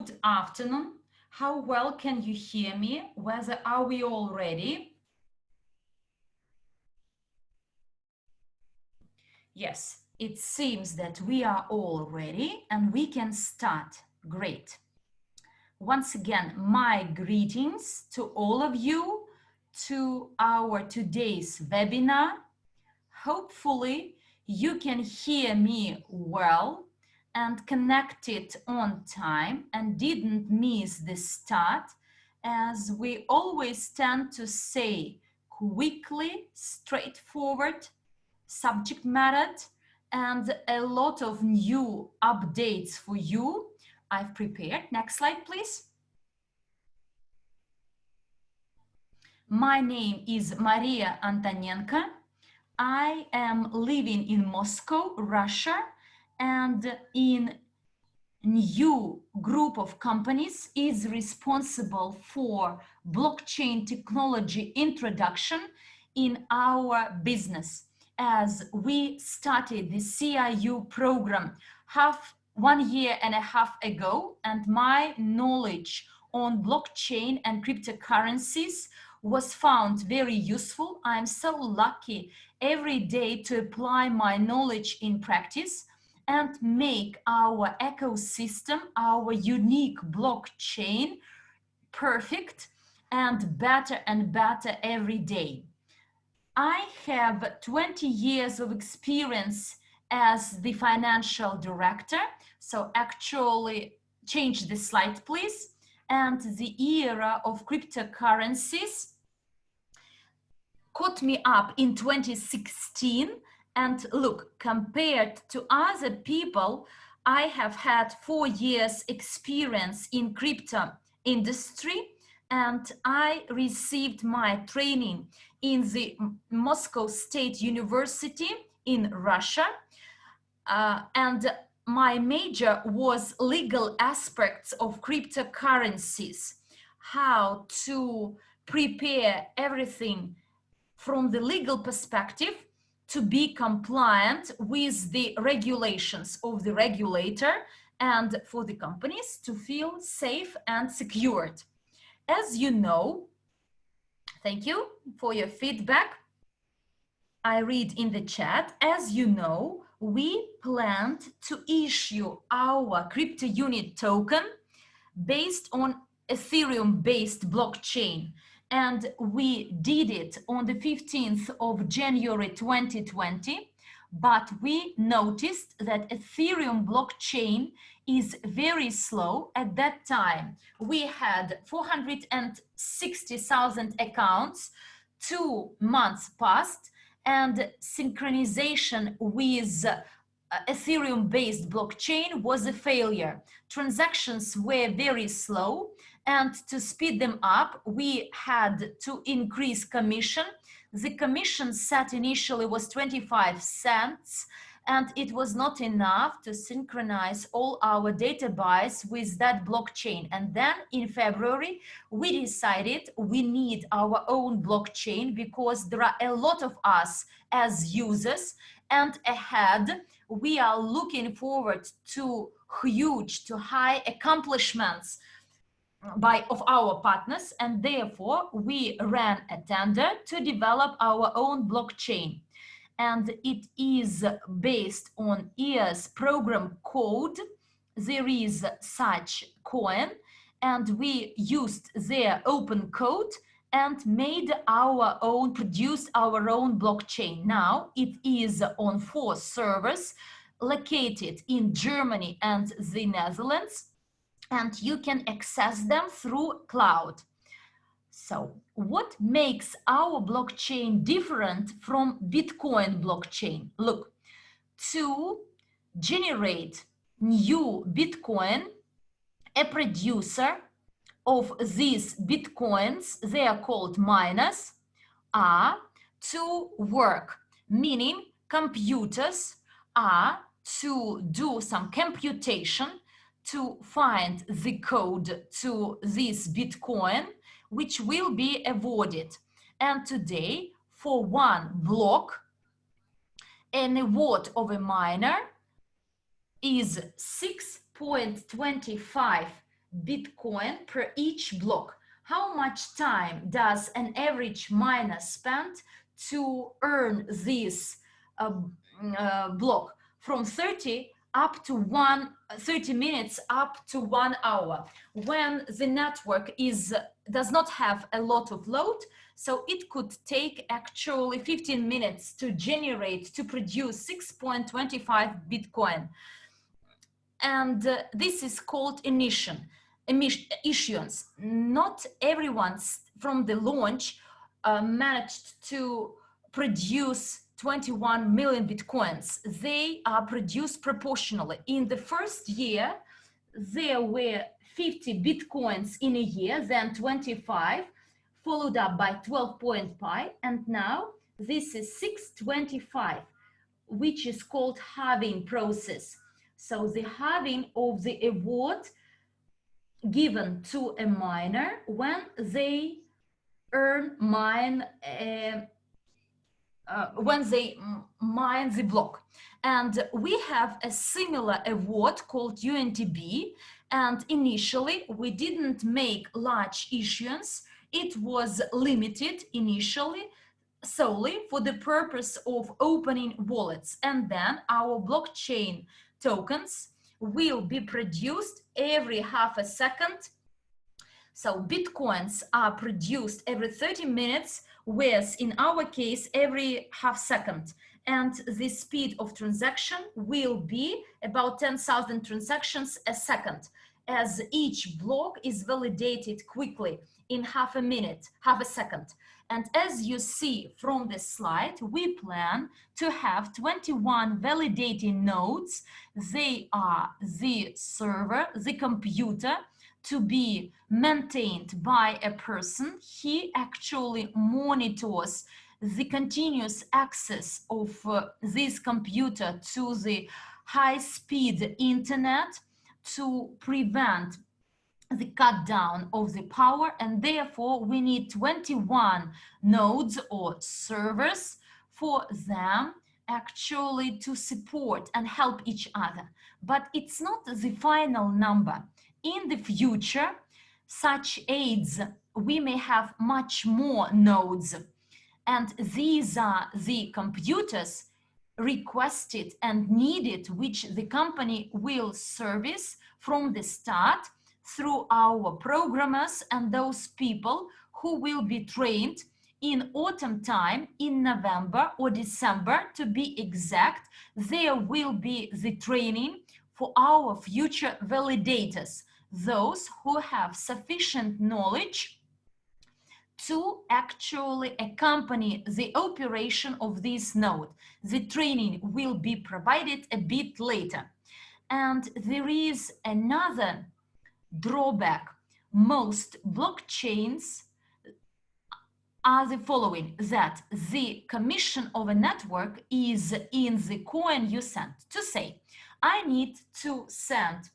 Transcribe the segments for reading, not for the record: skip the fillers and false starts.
Good afternoon. How well can you hear me? Whether are we all ready? Yes, it seems that we are all ready and we can start. Great. Once again, my greetings to all of you to our today's webinar. Hopefully you can hear me well and connected on time and didn't miss the start, as we always tend to say quickly, straightforward, subject matter, and a lot of new updates for you I've prepared. Next slide, please. My name is Maria Antonenko. I am living in Moscow, Russia, and in NEEW group of companies is responsible for blockchain technology introduction in our business. As we started the CRU program 1.5 years ago, and my knowledge on blockchain and cryptocurrencies was found very useful. I'm so lucky every day to apply my knowledge in practice and make our ecosystem, our unique blockchain, perfect and better every day. I have 20 years of experience as the financial director. So actually, change the slide, please. And the era of cryptocurrencies caught me up in 2016. And look, compared to other people, I have had 4 years experience in crypto industry, and I received my training in the Moscow State University in Russia. And my major was legal aspects of cryptocurrencies, how to prepare everything from the legal perspective to be compliant with the regulations of the regulator and for the companies to feel safe and secured. As you know, thank you for your feedback. I read in the chat, as you know, we planned to issue our CryptoUnit token based on Ethereum-based blockchain. And we did it on the 15th of January 2020, but we noticed that Ethereum blockchain is very slow. At that time, we had 460,000 accounts, 2 months passed, and synchronization with Ethereum-based blockchain was a failure. Transactions were very slow, and to speed them up, we had to increase commission. The commission set initially was 25 cents, and it was not enough to synchronize all our database with that blockchain. And then in February, we decided we need our own blockchain because there are a lot of us as users, and ahead, we are looking forward to huge, to high accomplishments of our partners, and therefore we ran a tender to develop our own blockchain. And it is based on EOS program code. There is such coin, and we used their open code and made our own, produced our own blockchain. Now it is on 4 servers located in Germany and the Netherlands, and you can access them through cloud. So what makes our blockchain different from Bitcoin blockchain? Look, to generate new Bitcoin, a producer of these Bitcoins, they are called miners, are to work, meaning computers are to do some computation to find the code to this Bitcoin, which will be awarded. And today, for 1 block, an award of a miner is 6.25 Bitcoin per each block. How much time does an average miner spend to earn this block? From 30 up to 30 minutes up to 1 hour, when the network does not have a lot of load. So it could take actually 15 minutes to produce 6.25 Bitcoin. And this is called issuance. Not everyone from the launch managed to produce 21 million Bitcoins. They are produced proportionally. In the first year, there were 50 Bitcoins in a year, then 25, followed up by 12.5, and now this is 625, which is called halving process. So the halving of the award given to a miner when they mine the block. And we have a similar award called UNTB, and initially we didn't make large issuance. It was limited initially solely for the purpose of opening wallets, and then our blockchain tokens will be produced every half a second. So Bitcoins are produced every 30 minutes, whereas in our case, every half second. And the speed of transaction will be about 10,000 transactions a second, as each block is validated quickly in half a second. And as you see from this slide, we plan to have 21 validating nodes. They are the server, the computer, to be maintained by a person. He actually monitors the continuous access of this computer to the high-speed internet to prevent the cut down of the power, and therefore we need 21 nodes or servers for them actually to support and help each other. But it's not the final number. In the future, such aids, we may have much more nodes, and these are the computers requested and needed, which the company will service from the start through our programmers and those people who will be trained in autumn time, in November or December to be exact. There will be the training for our future validators, those who have sufficient knowledge to actually accompany the operation of this node. The training will be provided a bit later. And there is another drawback. Most blockchains are the following, that the commission of a network is in the coin you send. To say, I need to send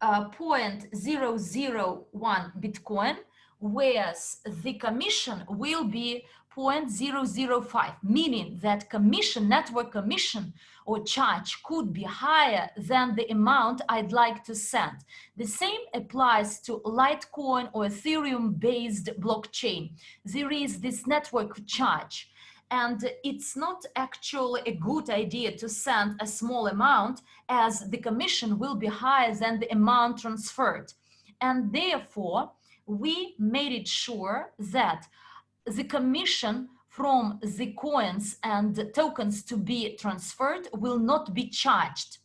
0.001 Bitcoin, whereas the commission will be 0.005, meaning that network commission or charge could be higher than the amount I'd like to send. The same applies to Litecoin or Ethereum-based blockchain. There is this network charge, and it's not actually a good idea to send a small amount, as the commission will be higher than the amount transferred. And therefore, we made it sure that the commission from the coins and tokens to be transferred will not be charged,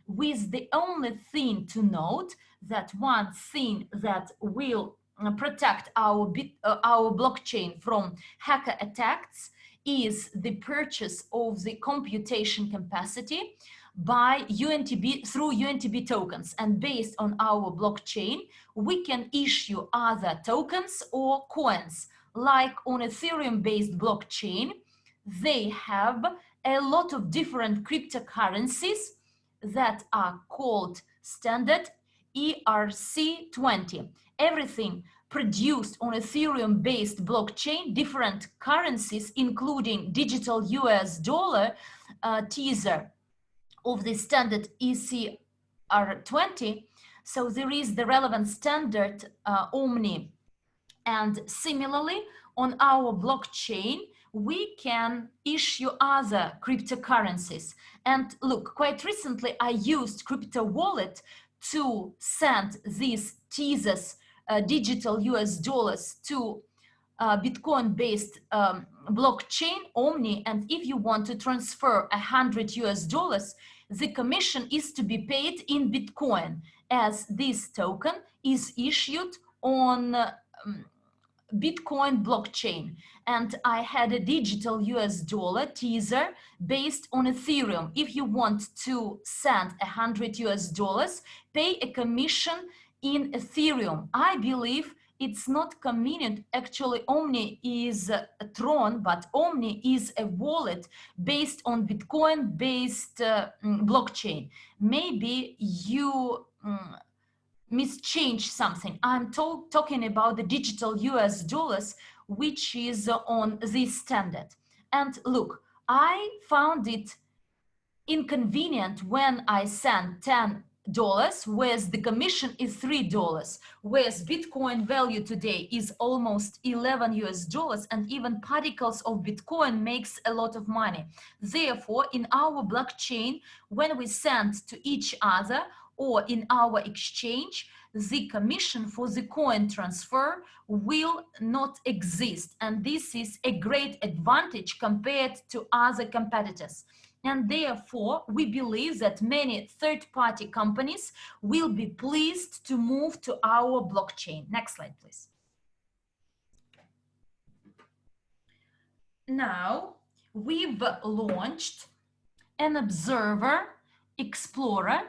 with the only thing to note, that one thing that will protect our blockchain from hacker attacks is the purchase of the computation capacity by UNTB through UNTB tokens. And based on our blockchain, we can issue other tokens or coins. Like on Ethereum-based blockchain, they have a lot of different cryptocurrencies that are called standard ERC20. Everything produced on Ethereum-based blockchain, different currencies, including digital US dollar teaser of the standard ECR20. So there is the relevant standard Omni. And similarly, on our blockchain, we can issue other cryptocurrencies. And look, quite recently, I used Crypto Wallet to send these teasers, digital US dollars, to Bitcoin-based blockchain Omni. And if you want to transfer 100 US dollars, the commission is to be paid in Bitcoin, as this token is issued on Bitcoin blockchain. And I had a digital US dollar teaser based on Ethereum. If you want to send 100 US dollars, pay a commission in Ethereum. I believe it's not convenient. Actually, Omni is a Tron, but Omni is a wallet based on Bitcoin-based blockchain. Maybe you mischange something. I'm talking about the digital US dollars, which is on this standard. And look, I found it inconvenient when I sent $10, whereas the commission is $3, whereas Bitcoin value today is almost 11 US dollars, and even particles of Bitcoin makes a lot of money. Therefore, in our blockchain, when we send to each other or in our exchange, the commission for the coin transfer will not exist. And this is a great advantage compared to other competitors. And therefore, we believe that many third-party companies will be pleased to move to our blockchain. Next slide, please. Now, we've launched an observer explorer,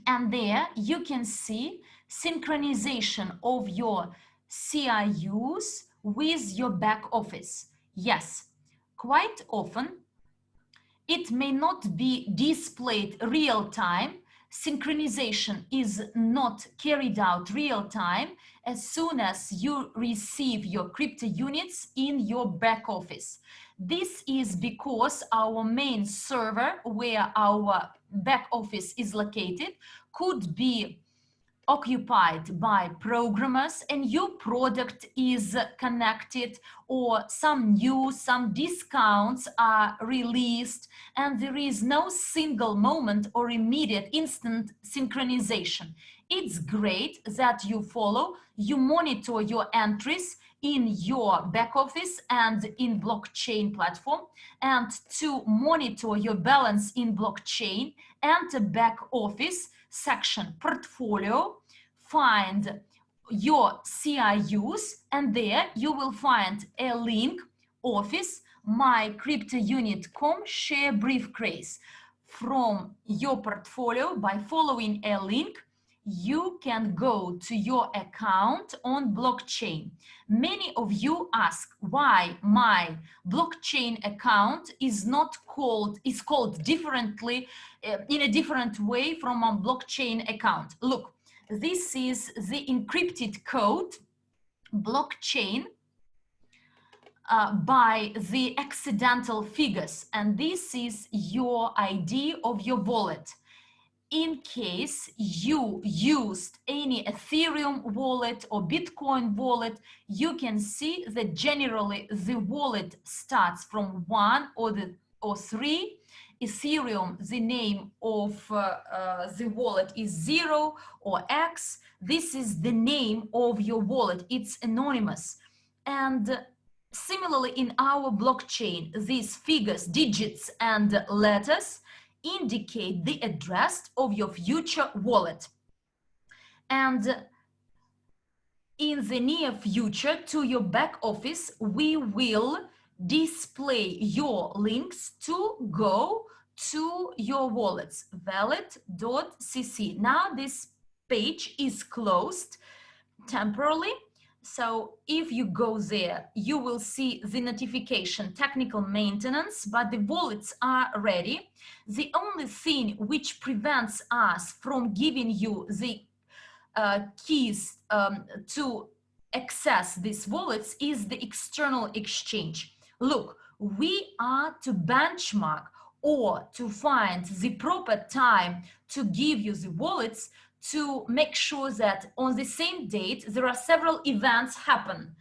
and there you can see synchronization of your CRUs with your back office. Yes, quite often it may not be displayed real time. Synchronization is not carried out real time as soon as you receive your crypto units in your back office. This is because our main server, where our back office is located, could be occupied by programmers, and your product is connected, or some discounts are released, and there is no single moment or immediate instant synchronization. It's great that you monitor your entries in your back office and in blockchain platform, and to monitor your balance in blockchain, enter back office section portfolio, find your CRUs, and there you will find a link, office, my CryptoUnit.com share briefcase. From your portfolio, by following a link, you can go to your account on blockchain. Many of you ask why my blockchain account is called differently, in a different way from a blockchain account. Look, this is the encrypted code blockchain by the accidental figures, and this is your ID of your wallet. In case you used any Ethereum wallet or Bitcoin wallet, you can see that generally the wallet starts from 1 or 3. Ethereum, the name of the wallet is 0 or X. This is the name of your wallet. It's anonymous. And similarly, in our blockchain, these figures, digits, and letters indicate the address of your future wallet. And in the near future, to your back office, we will display your links to go to your wallets, wallet.cc. Now this page is closed temporarily. So if you go there, you will see the notification, technical maintenance, but the wallets are ready. The only thing which prevents us from giving you the keys to access these wallets is the external exchange. Look, we are to benchmark or to find the proper time to give you the wallets to make sure that on the same date there are several events happen.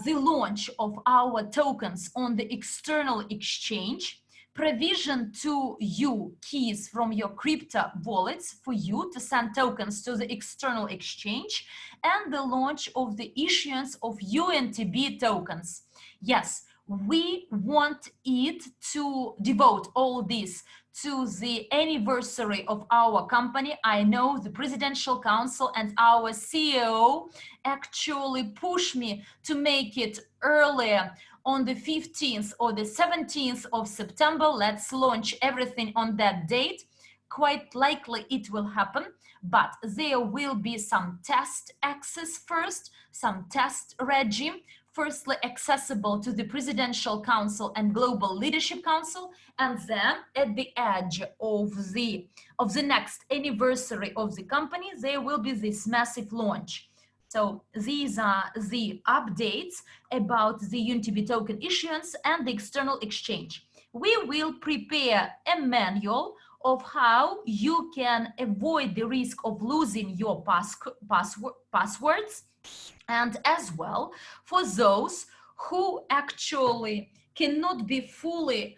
The launch of our tokens on the external exchange, provision to you keys from your crypto wallets for you to send tokens to the external exchange, and the launch of the issuance of UNTB tokens. Yes, we want it to devote all this to the anniversary of our company. I know the Presidential Council and our CEO actually push me to make it earlier on the 15th or the 17th of September. Let's launch everything on that date. Quite likely it will happen, but there will be some test access first, some test regime, firstly accessible to the Presidential Council and Global Leadership Council, and then at the edge of the next anniversary of the company, there will be this massive launch. So these are the updates about the UNTB token issuance and the external exchange. We will prepare a manual of how you can avoid the risk of losing your passwords, and as well for those who actually cannot be fully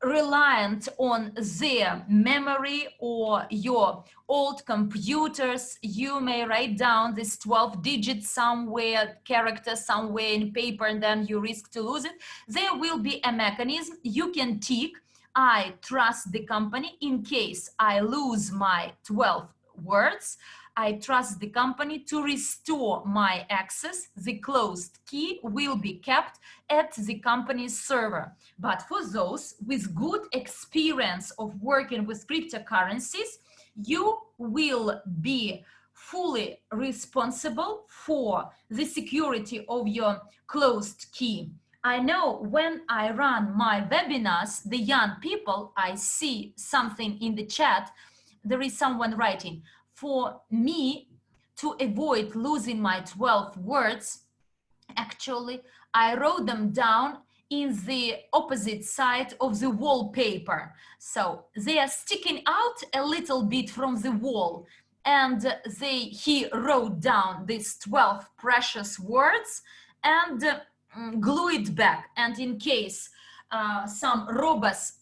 reliant on their memory or your old computers. You may write down this 12 digits somewhere, character somewhere in paper, and then you risk to lose it. There will be a mechanism you can tick, I trust the company in case I lose my 12 words. I trust the company to restore my access. The closed key will be kept at the company's server. But for those with good experience of working with cryptocurrencies, you will be fully responsible for the security of your closed key. I know when I run my webinars, the young people, I see something in the chat, there is someone writing, for me to avoid losing my 12 words, actually, I wrote them down in the opposite side of the wallpaper. So they are sticking out a little bit from the wall. And he wrote down these 12 precious words and glue it back. And in case some robots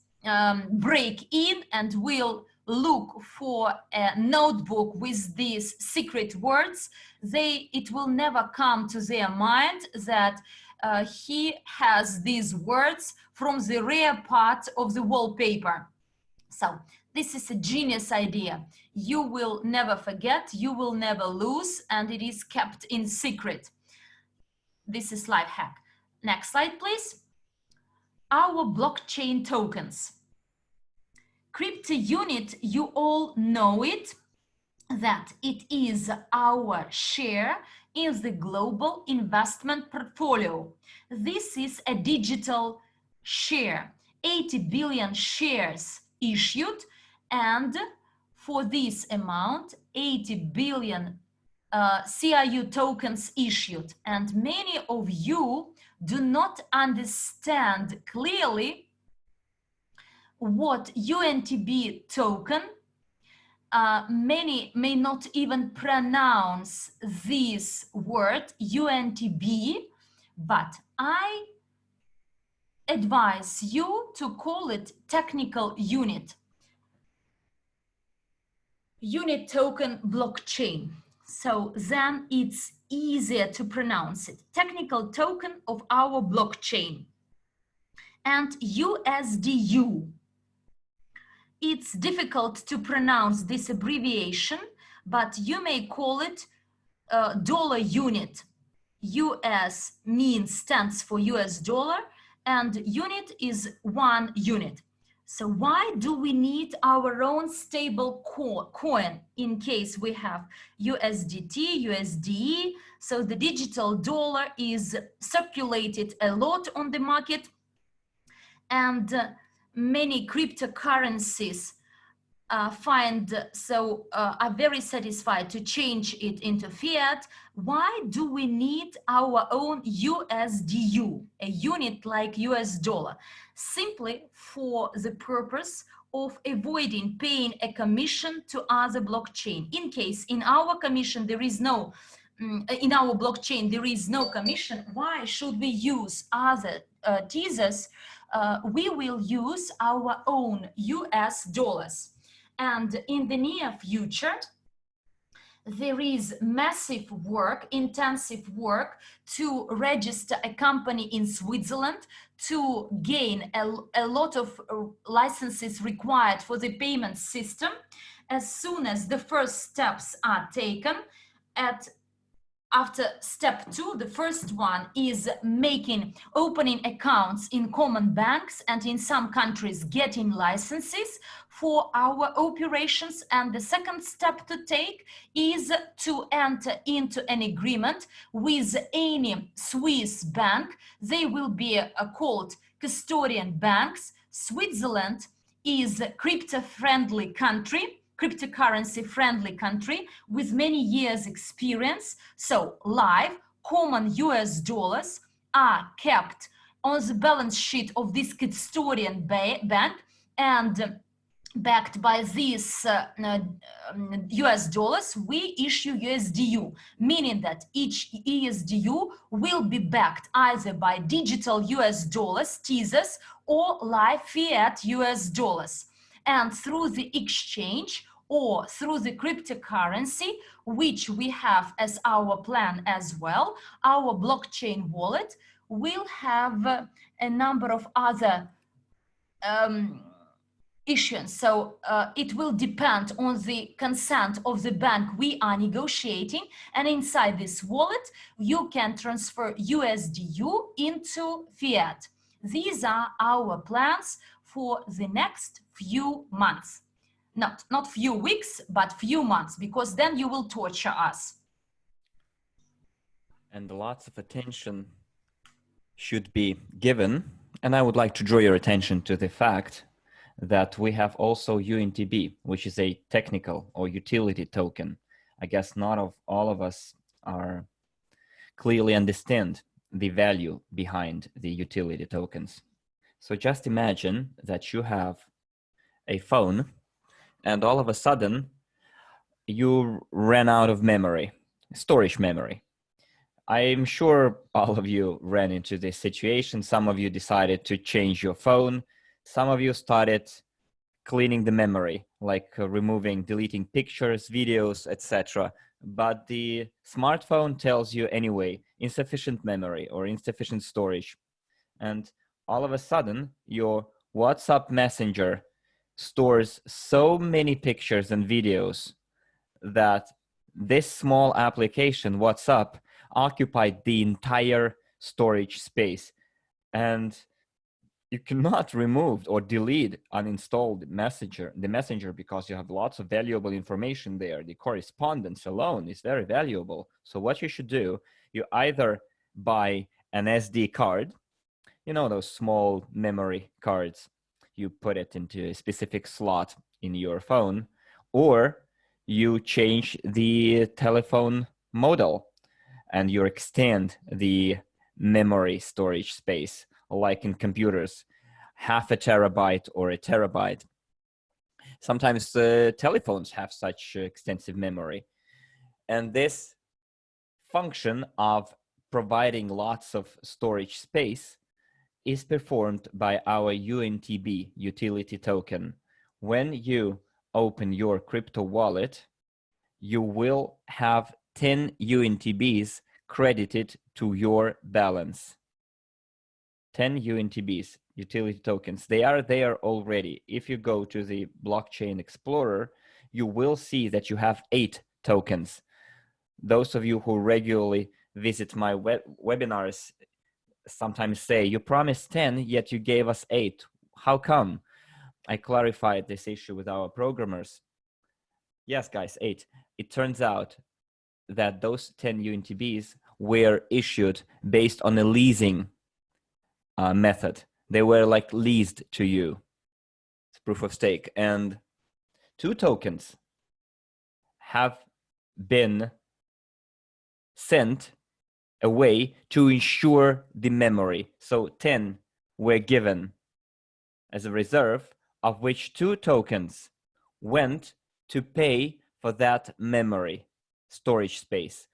break in and will look for a notebook with these secret words, it will never come to their mind that he has these words from the rear part of the wallpaper. So this is a genius idea. You will never forget, you will never lose, and it is kept in secret. This is life hack. Next slide, please. Our blockchain tokens. CryptoUnit, you all know it, that it is our share in the global investment portfolio. This is a digital share, 80 billion shares issued, and for this amount, 80 billion CRU tokens issued. And many of you do not understand clearly what UNTB token, many may not even pronounce this word UNTB, but I advise you to call it technical unit. Unit token blockchain. So then it's easier to pronounce it. Technical token of our blockchain. And USDU. It's difficult to pronounce this abbreviation, but you may call it dollar unit. US stands for US dollar, and unit is 1 unit. So why do we need our own stable coin in case we have USDT, USDE? So the digital dollar is circulated a lot on the market, and many cryptocurrencies are very satisfied to change it into fiat. Why do we need our own USDU, a unit like US dollar? Simply for the purpose of avoiding paying a commission to other blockchain. In case in our commission there is no, in our blockchain there is no commission, why should we use other teasers? We will use our own US dollars. And in the near future, there is massive work, intensive work to register a company in Switzerland, to gain a lot of licenses required for the payment system. As soon as the first steps are taken, after step 2, the first one is opening accounts in common banks, and in some countries getting licenses for our operations. And the second step to take is to enter into an agreement with any Swiss bank. They will be called custodian banks. Switzerland is a crypto-friendly country, cryptocurrency friendly country with many years experience. So live common US dollars are kept on the balance sheet of this custodian bank, and backed by these US dollars, we issue USDU, meaning that each USDU will be backed either by digital US dollars, teasers, or live fiat US dollars. And through the exchange or through the cryptocurrency, which we have as our plan as well, our blockchain wallet will have a number of other issuance. So it will depend on the consent of the bank we are negotiating, and inside this wallet you can transfer USDU into fiat. These are our plans for the next few months. Not few weeks, but few months, because then you will torture us. And lots of attention should be given. And I would like to draw your attention to the fact that we have also UNTB, which is a technical or utility token. I guess not all of us are clearly understand the value behind the utility tokens. So just imagine that you have a phone and all of a sudden you ran out of memory, storage memory. I'm sure all of you ran into this situation. Some of you decided to change your phone. Some of you started cleaning the memory, like removing, deleting pictures, videos, etc. But the smartphone tells you anyway, insufficient memory or insufficient storage. And all of a sudden, your WhatsApp Messenger stores so many pictures and videos that this small application, WhatsApp, occupied the entire storage space. And you cannot remove or delete uninstalled the messenger because you have lots of valuable information there. The correspondence alone is very valuable. So what you should do, you either buy an SD card, you know, those small memory cards, you put it into a specific slot in your phone, or you change the telephone model and you extend the memory storage space, like in computers, 0.5 terabyte or 1 terabyte. Sometimes telephones have such extensive memory. And this function of providing lots of storage space is performed by our UNTB utility token. When you open your crypto wallet, you will have 10 UNTBs credited to your balance. 10 UNTBs, utility tokens. They are there already. If you go to the Blockchain Explorer, you will see that you have 8 tokens. Those of you who regularly visit my webinars sometimes say, you promised 10, yet you gave us 8. How come? I clarified this issue with our programmers. Yes, guys, 8. It turns out that those 10 UNTBs were issued based on a leasing method. They were like leased to you. It's proof of stake. And 2 tokens have been sent away to ensure the memory. So 10 were given as a reserve of which 2 tokens went to pay for that memory storage space.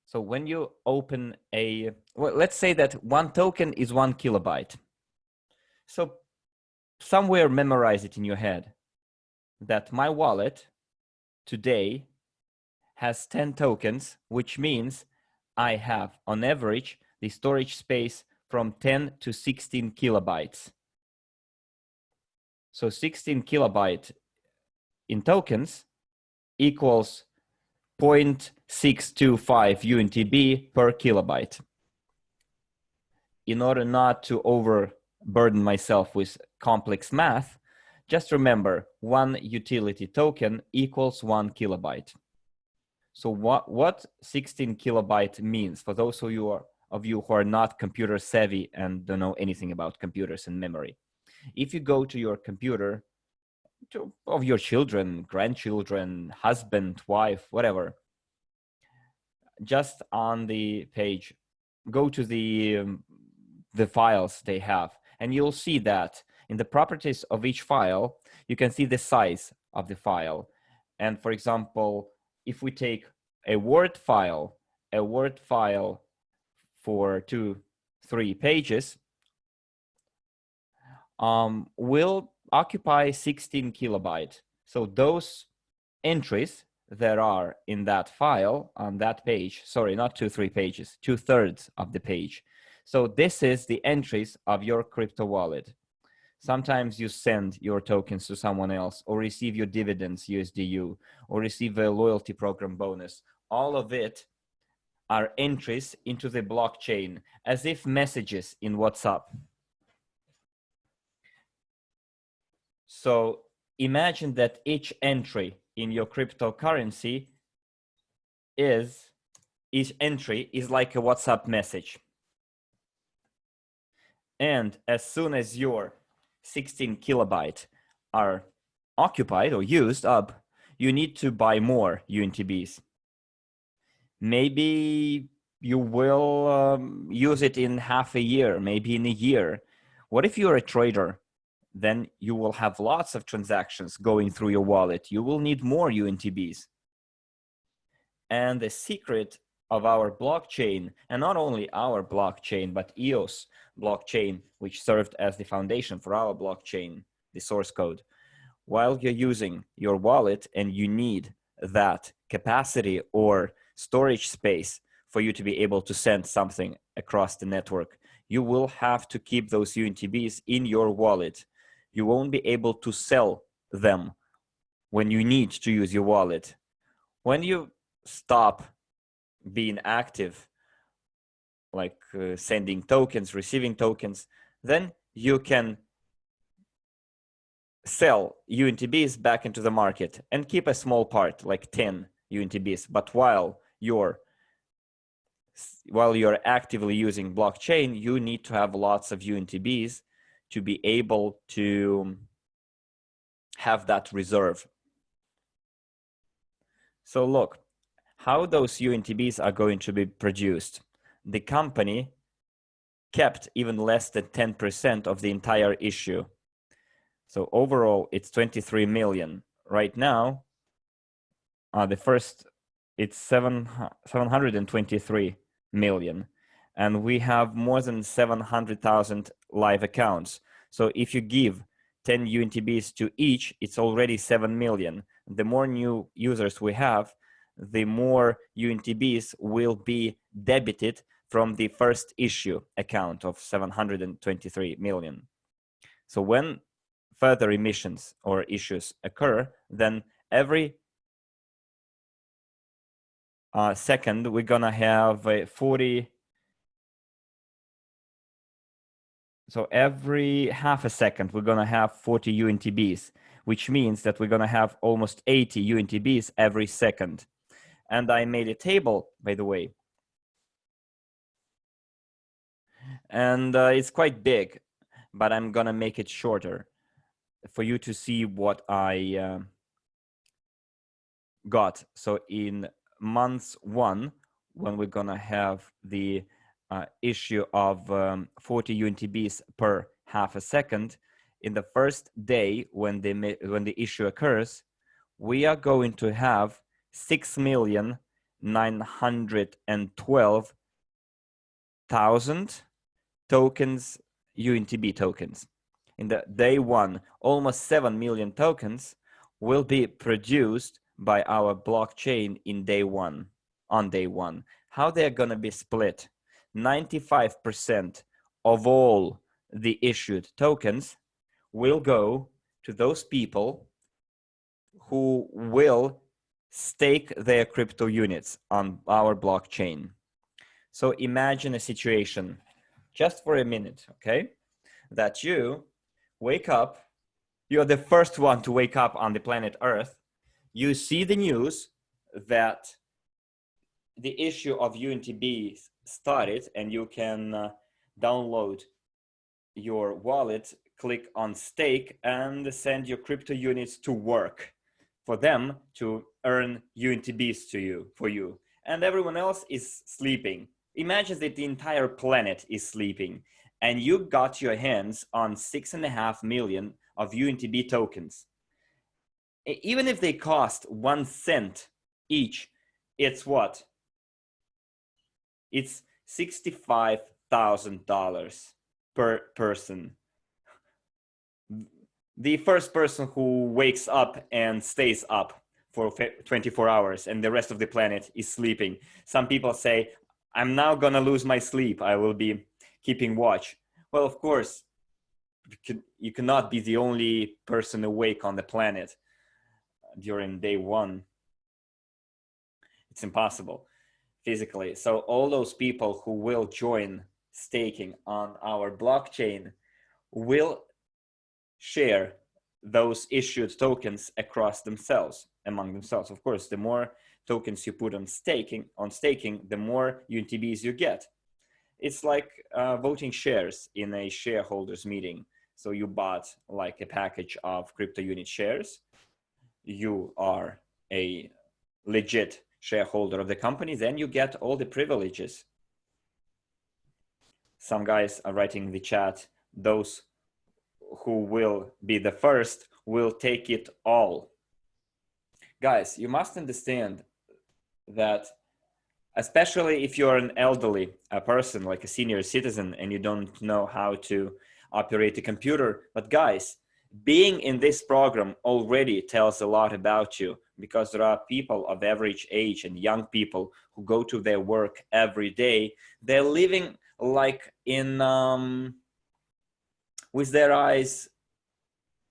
So when you open well, let's say that 1 token is 1 kilobyte. So somewhere memorize it in your head that my wallet today has 10 tokens, which means I have on average the storage space from 10 to 16 kilobytes. So 16 kilobyte in tokens equals 0.625 UNTB per kilobyte. In order not to overburden myself with complex math, just remember 1 utility token equals 1 kilobyte. So what 16 kilobyte means for those of you who are not computer savvy and don't know anything about computers and memory. If you go to your computer of your children, grandchildren, husband, wife, whatever, just on the page, go to the files they have, and you'll see that in the properties of each file, you can see the size of the file. And for example, if we take a Word file for 2-3 pages, will occupy 16 kilobyte. So those entries that are in that file on that page, sorry, not 2-3 pages, 2/3 of the page. So this is the entries of your crypto wallet. Sometimes you send your tokens to someone else, or receive your dividends, USDU, or receive a loyalty program bonus. All of it are entries into the blockchain, as if messages in WhatsApp. So imagine that each entry in your cryptocurrency each entry is like a WhatsApp message. And as soon as your 16 kilobyte are occupied or used up, you need to buy more UNTBs. Maybe you will use it in half a year, maybe in a year. What if you're a trader? Then you will have lots of transactions going through your wallet. You will need more UNTBs. And the secret of our blockchain, and not only our blockchain, but EOS blockchain, which served as the foundation for our blockchain, the source code. While you're using your wallet and you need that capacity or storage space for you to be able to send something across the network, you will have to keep those UNTBs in your wallet. You won't be able to sell them when you need to use your wallet. When you stop being active, like sending tokens, receiving tokens, then you can sell UNTBs back into the market and keep a small part, like 10 UNTBs. But while you're actively using blockchain, you need to have lots of UNTBs to be able to have that reserve. So look, how those UNTBs are going to be produced. The company kept even less than 10% of the entire issue. So overall, it's 23 million. Right now, it's 723 million. And we have more than 700,000 live accounts. So if you give 10 UNTBs to each, it's already 7 million. The more new users we have, the more UNTBs will be debited from the first issue account of 723 million. So when further emissions or issues occur, then every second we're gonna have 40. So every half a second we're gonna have 40 UNTBs, which means that we're gonna have almost 80 UNTBs every second. And I made a table, by the way, and it's quite big, but I'm gonna make it shorter for you to see what I got. So in month 1, when we're gonna have the issue of 40 UNTBs per half a second, in the first day when the issue occurs, we are going to have 6,912,000 tokens, UNTB tokens. In the day one, almost 7 million tokens will be produced by our blockchain in day one, on day one. How they're going to be split? 95% of all the issued tokens will go to those people who will stake their crypto units on our blockchain. So imagine a situation, just for a minute, okay, that you wake up, you're the first one to wake up on the planet Earth, you see the news that the issue of UNTB started, and you can download your wallet, click on stake, and send your crypto units to work for them to earn UNTBs for you. And everyone else is sleeping. Imagine that the entire planet is sleeping, and you got your hands on 6.5 million of UNTB tokens. Even if they cost 1 cent each, it's what? It's $65,000 per person. The first person who wakes up and stays up for 24 hours and the rest of the planet is sleeping. Some people say, I'm now gonna lose my sleep. I will be keeping watch. Well, of course, you cannot be the only person awake on the planet during day one. It's impossible physically. So all those people who will join staking on our blockchain will share those issued tokens across themselves, among themselves. Of course, the more tokens you put on staking, the more UNTBs you get. It's like voting shares in a shareholders meeting. So you bought like a package of CryptoUnit shares. You are a legit shareholder of the company, then you get all the privileges. Some guys are writing in the chat, those who will be the first will take it all. Guys, you must understand that, especially if you're an elderly person, like a senior citizen, and you don't know how to operate a computer. But guys, being in this program already tells a lot about you, because there are people of average age and young people who go to their work every day. They're living like in with their eyes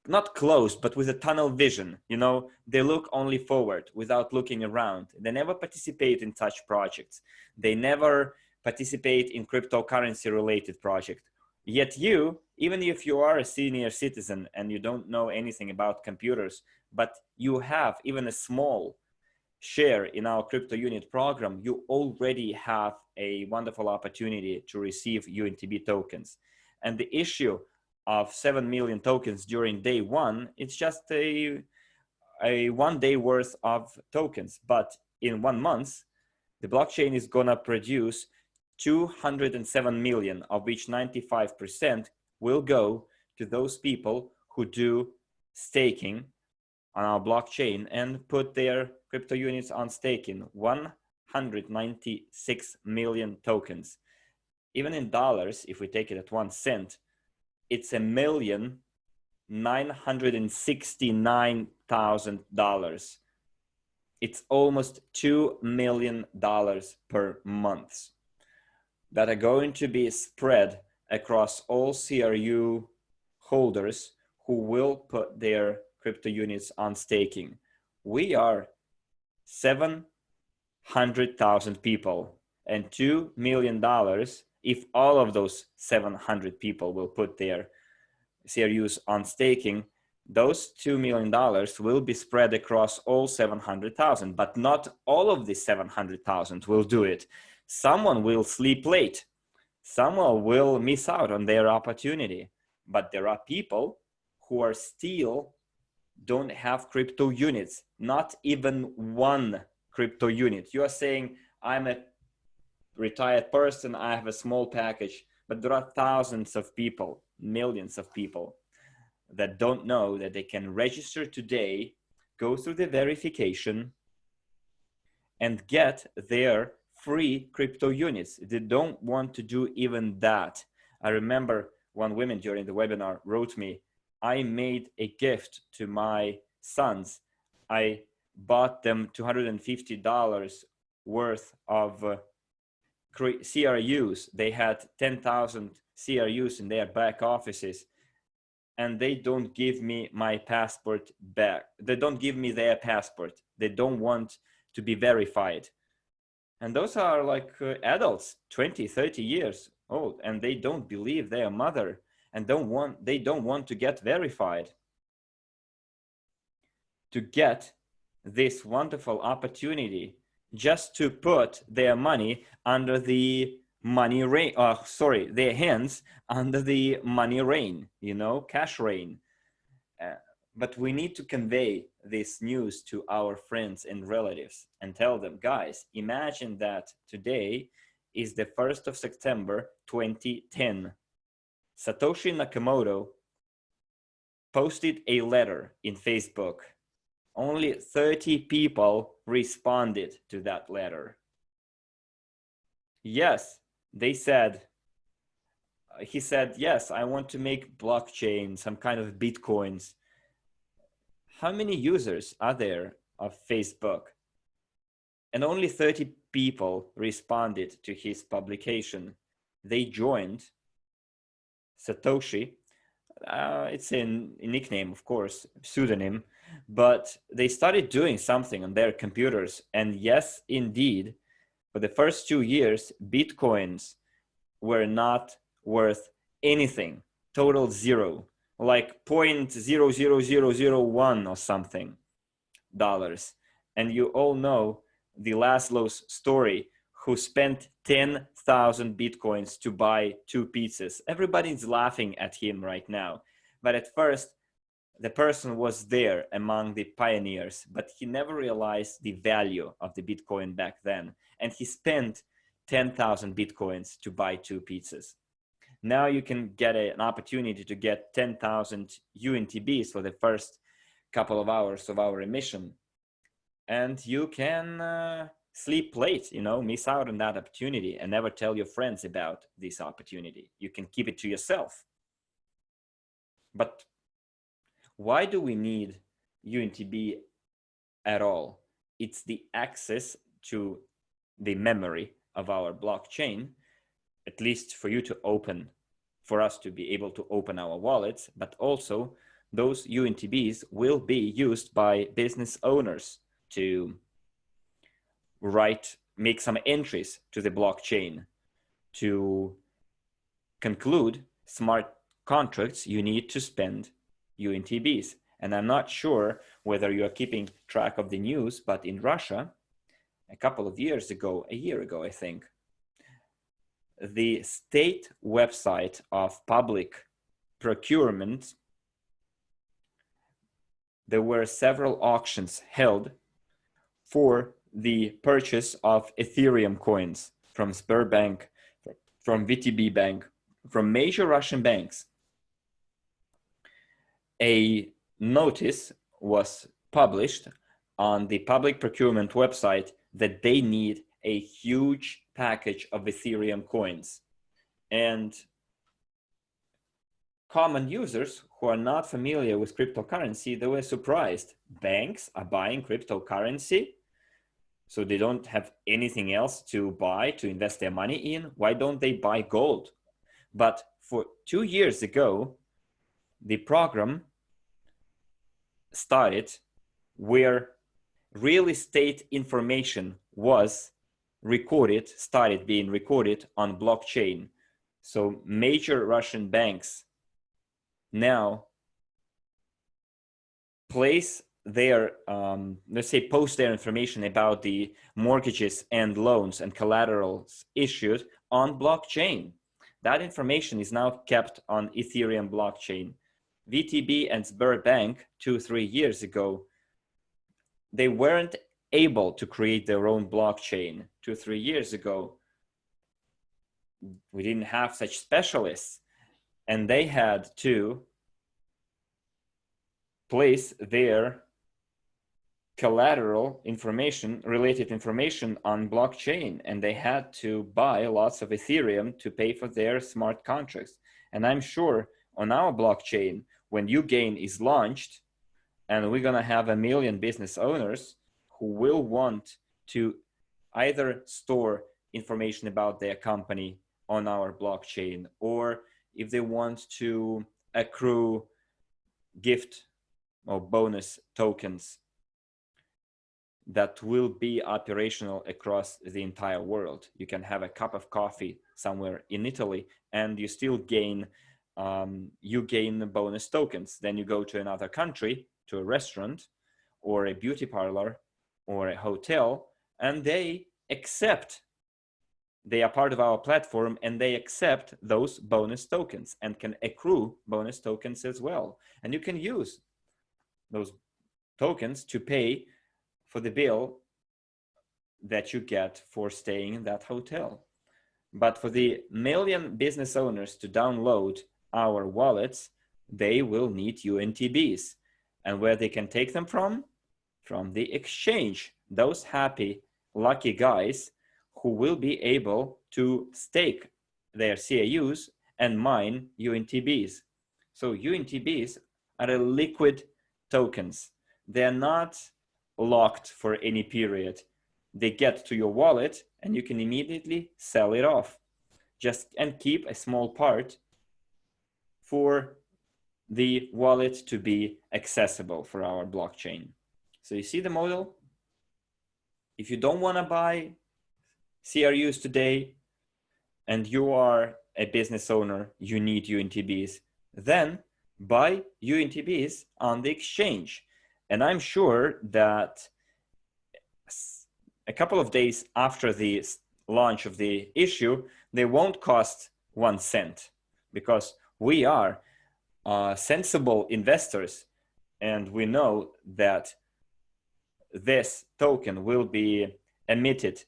not closed, but with a tunnel vision. You know, they look only forward without looking around. They never participate in such projects. They never participate in cryptocurrency related projects. Yet you, even if you are a senior citizen and you don't know anything about computers, but you have even a small share in our CryptoUnit program, you already have a wonderful opportunity to receive UNTB tokens. And the issue of 7 million tokens during day one, it's just a 1 day worth of tokens. But in 1 month, the blockchain is gonna produce 207 million, of which 95% will go to those people who do staking on our blockchain and put their crypto units on staking. 196 million tokens. Even in dollars, if we take it at 1 cent, it's $1,969,000. It's almost $2 million per month that are going to be spread across all CRU holders who will put their crypto units on staking. We are 700,000 people, and $2 million, if all of those 700 people will put their CRUs on staking, those $2 million will be spread across all 700,000, but not all of the 700,000 will do it. Someone will sleep late. Someone will miss out on their opportunity. But there are people who are still don't have crypto units, not even one crypto unit. You are saying, I'm a retired person, I have a small package, but there are thousands of people, millions of people that don't know that they can register today, go through the verification, and get their free crypto units. They don't want to do even that. I remember one woman during the webinar wrote me, I made a gift to my sons. I bought them $250 worth of CRUs. They had 10,000 CRUs in their back offices, and they don't give me my passport back. They don't give me their passport. They don't want to be verified. And those are like adults, 20, 30 years old, and they don't believe their mother and they don't want to get verified. To get this wonderful opportunity just to put their money under the money rain, their hands under the money rain, you know, cash rain. But we need to convey this news to our friends and relatives and tell them, guys, imagine that today is the 1st of September, 2010. Satoshi Nakamoto posted a letter in Facebook. Only 30 people responded to that letter. Yes, they said, he said, yes, I want to make blockchain, some kind of Bitcoins. How many users are there of Facebook? And only 30 people responded to his publication. They joined Satoshi. It's a nickname, of course, pseudonym, but they started doing something on their computers. And yes, indeed, for the first 2 years, Bitcoins were not worth anything, total zero, like 0.00001 or something dollars. And you all know the Laszlo's story, who spent 10,000 Bitcoins to buy 2 pizzas. Everybody's laughing at him right now. But at first, the person was there among the pioneers, but he never realized the value of the Bitcoin back then. And he spent 10,000 Bitcoins to buy 2 pizzas. Now you can get an opportunity to get 10,000 UNTBs for the first couple of hours of our emission. And you can sleep late, you know, miss out on that opportunity and never tell your friends about this opportunity. You can keep it to yourself. But why do we need UNTB at all? It's the access to the memory of our blockchain, at least for you to open, for us to be able to open our wallets, but also those UNTBs will be used by business owners to make some entries to the blockchain. To conclude smart contracts, you need to spend UNTBs. And I'm not sure whether you are keeping track of the news, but in Russia, a couple of years ago, a year ago, I think, the state website of public procurement, there were several auctions held for the purchase of Ethereum coins from Sberbank, from VTB Bank, from major Russian banks. A notice was published on the public procurement website that they need a huge package of Ethereum coins. And common users who are not familiar with cryptocurrency, they were surprised. Banks are buying cryptocurrency, so they don't have anything else to buy, to invest their money in. Why don't they buy gold? But for 2 years ago, the program started where real estate information was started being recorded on blockchain. So major Russian banks now place their, let's say, post their information about the mortgages and loans and collaterals issued on blockchain. That information is now kept on Ethereum blockchain. VTB and Sberbank 2-3 years ago, they weren't able to create their own blockchain 2-3 years ago. We didn't have such specialists, and they had to place their collateral information, related information on blockchain, and they had to buy lots of Ethereum to pay for their smart contracts. And I'm sure on our blockchain, when Ugain is launched, and we're gonna have 1 million business owners who will want to either store information about their company on our blockchain, or if they want to accrue gift or bonus tokens that will be operational across the entire world. You can have a cup of coffee somewhere in Italy and you still gain bonus tokens. Then you go to another country, to a restaurant or a beauty parlor or a hotel, and they are part of our platform and they accept those bonus tokens and can accrue bonus tokens as well. And you can use those tokens to pay for the bill that you get for staying in that hotel. But for the 1 million business owners to download our wallets, they will need UNTBs. And where they can take them from? From the exchange. Those happy, lucky guys who will be able to stake their CRUs and mine UNTBs. So UNTBs are liquid tokens. They're not locked for any period. They get to your wallet and you can immediately sell it off. And keep a small part for the wallet to be accessible for our blockchain. So you see the model? If you don't want to buy CRUs today and you are a business owner, you need UNTBs, then buy UNTBs on the exchange. And I'm sure that a couple of days after the launch of the issue, they won't cost 1 cent, because we are sensible investors and we know that this token will be emitted.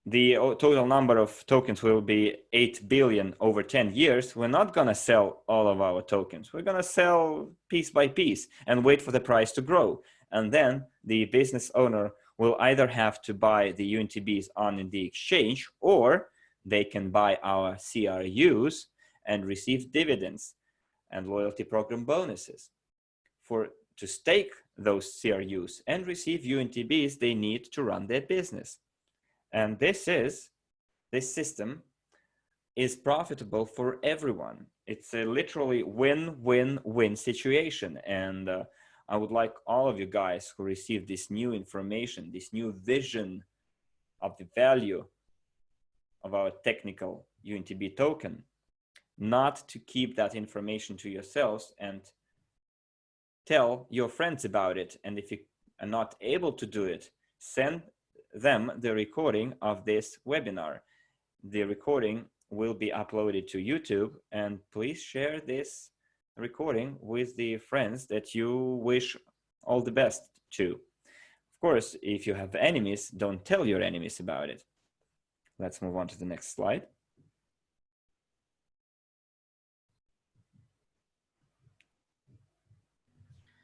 The total number of tokens will be 8 billion over 10 years. We're not going to sell all of our tokens. We're going to sell piece by piece and wait for the price to grow. And then the business owner will either have to buy the UNTBs on the exchange, or they can buy our CRUs and receive dividends and loyalty program bonuses. To stake those CRUs and receive UNTBs, they need to run their business. And this system is profitable for everyone. It's a literally win-win-win situation. And I would like all of you guys who receive this new information, this new vision of the value of our technical UNTB token, not to keep that information to yourselves and tell your friends about it. And if you are not able to do it, send them the recording of this webinar. The recording will be uploaded to YouTube, and please share this recording with the friends that you wish all the best to. Of course, if you have enemies, don't tell your enemies about it. Let's move on to the next slide.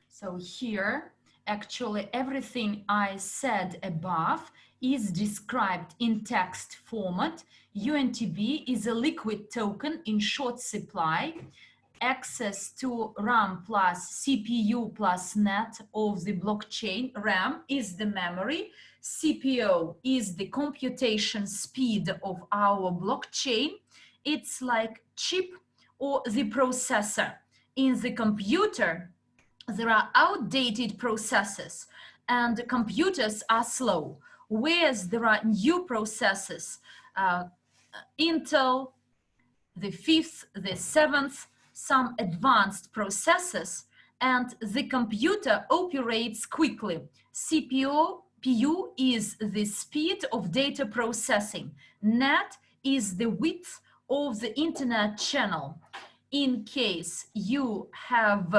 So here, actually, everything I said above is described in text format. UNTB is a liquid token in short supply. Access to RAM plus CPU plus net of the blockchain. RAM is the memory. CPU is the computation speed of our blockchain. It's like chip or the processor. In the computer, there are outdated processes and computers are slow, whereas there are new processes, Intel, the 5th, the 7th, some advanced processes, and the computer operates quickly. CPU is the speed of data processing. Net is the width of the internet channel. In case you have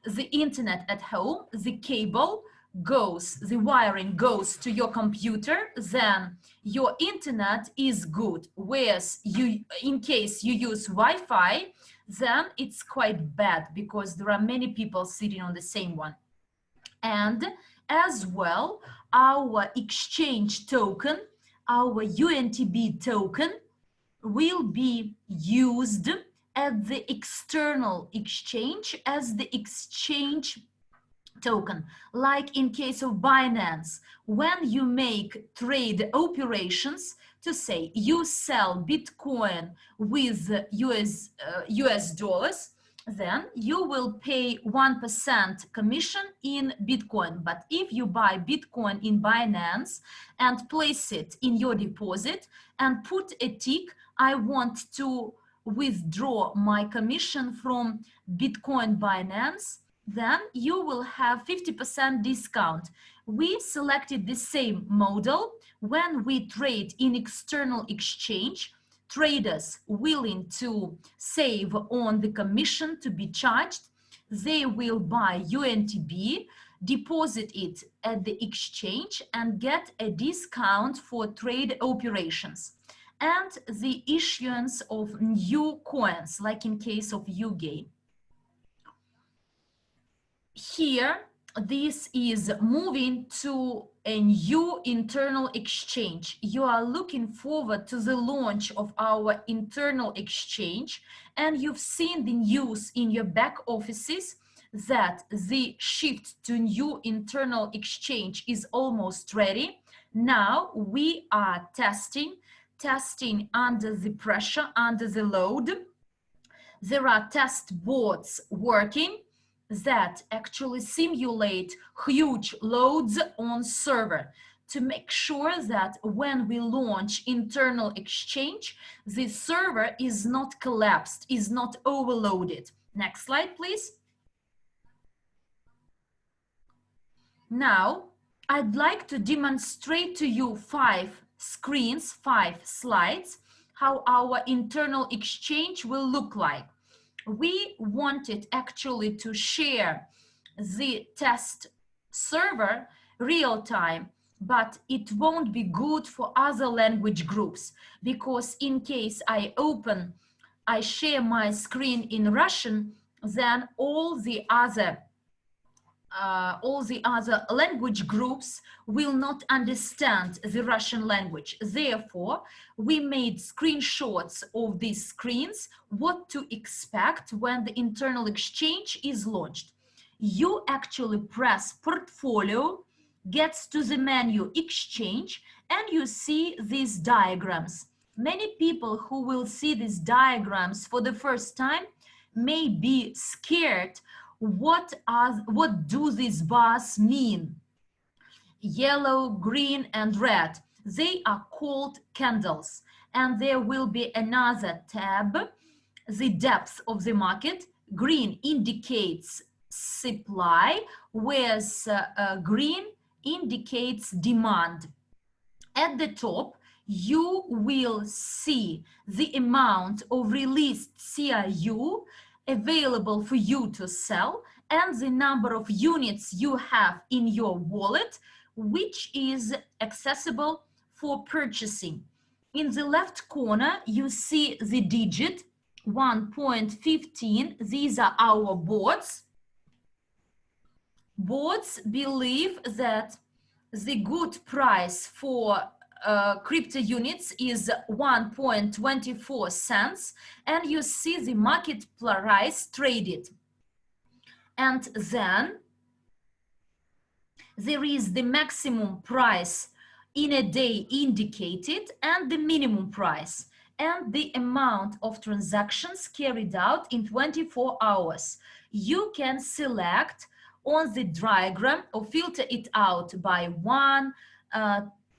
the internet at home, the cable goes, the wiring goes to your computer, then your internet is good. Whereas in case you use Wi-Fi, then it's quite bad because there are many people sitting on the same one. And as well, our exchange token, our UNTB token, will be used at the external exchange as the exchange token. Like in case of Binance, when you make trade operations, to say you sell Bitcoin with US dollars, then you will pay 1% commission in Bitcoin. But if you buy Bitcoin in Binance and place it in your deposit and put a tick, I want to withdraw my commission from Bitcoin Binance, then you will have 50% discount. We selected the same model when we trade in external exchange. Traders willing to save on the commission to be charged, they will buy UNTB, deposit it at the exchange and get a discount for trade operations. And the issuance of new coins, like in case of UGA. Here, this is moving to a new internal exchange. You are looking forward to the launch of our internal exchange, and you've seen the news in your back offices that the shift to new internal exchange is almost ready. Now we are testing under the pressure, under the load. There are test boards working that actually simulate huge loads on server to make sure that when we launch internal exchange, the server is not collapsed, is not overloaded. Next slide, please. Now, I'd like to demonstrate to you 5 screens, 5 slides, how our internal exchange will look like. We wanted actually to share the test server real time, but it won't be good for other language groups, because in case I share my screen in Russian, then all the other language groups will not understand the Russian language. Therefore, we made screenshots of these screens, what to expect when the internal exchange is launched. You actually press portfolio, gets to the menu exchange, and you see these diagrams. Many people who will see these diagrams for the first time may be scared. What do these bars mean? Yellow, green, and red. They are called candles. And there will be another tab, the depth of the market. Green indicates supply, whereas green indicates demand. At the top, you will see the amount of released CRU available for you to sell and the number of units you have in your wallet, which is accessible for purchasing. In the left corner, you see the digit 1.15. These are our bots. Bots believe that the good price for CryptoUnits is 1.24 cents, and you see the market price traded. And then there is the maximum price in a day indicated and the minimum price and the amount of transactions carried out in 24 hours. You can select on the diagram or filter it out by 1,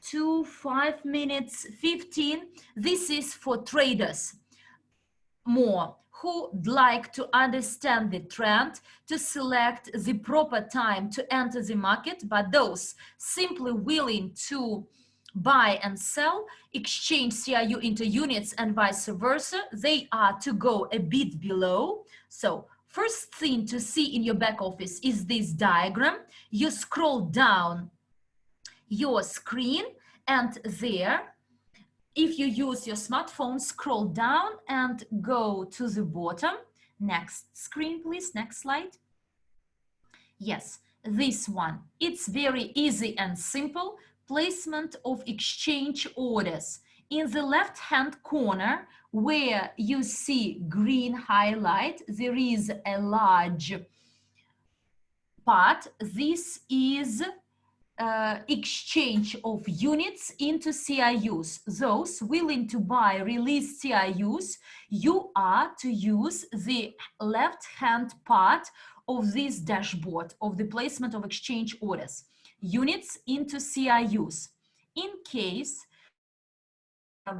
2, 5 minutes, 15. This is for traders more who'd like to understand the trend, to select the proper time to enter the market, but those simply willing to buy and sell, exchange CRU into units and vice versa, they are to go a bit below. So first thing to see in your back office is this diagram. You scroll down your screen, and there, if you use your smartphone, scroll down and go to the bottom. Next screen, please. Next slide. Yes, this one. It's very easy and simple. Placement of exchange orders. In the left-hand corner, where you see green highlight, there is a large part. This is exchange of units into CRUs. Those willing to buy release CRUs, you are to use the left-hand part of this dashboard of the placement of exchange orders. Units into CRUs. In case of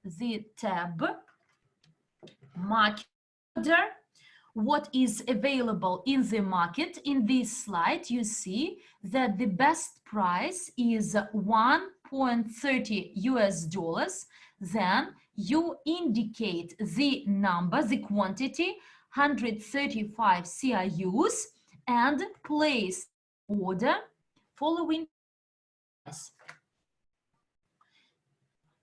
the tab market order, what is available in the market. In this slide, you see that the best price is 1.30 US dollars. Then you indicate the number, the quantity, 135 CRUs, and place order following price.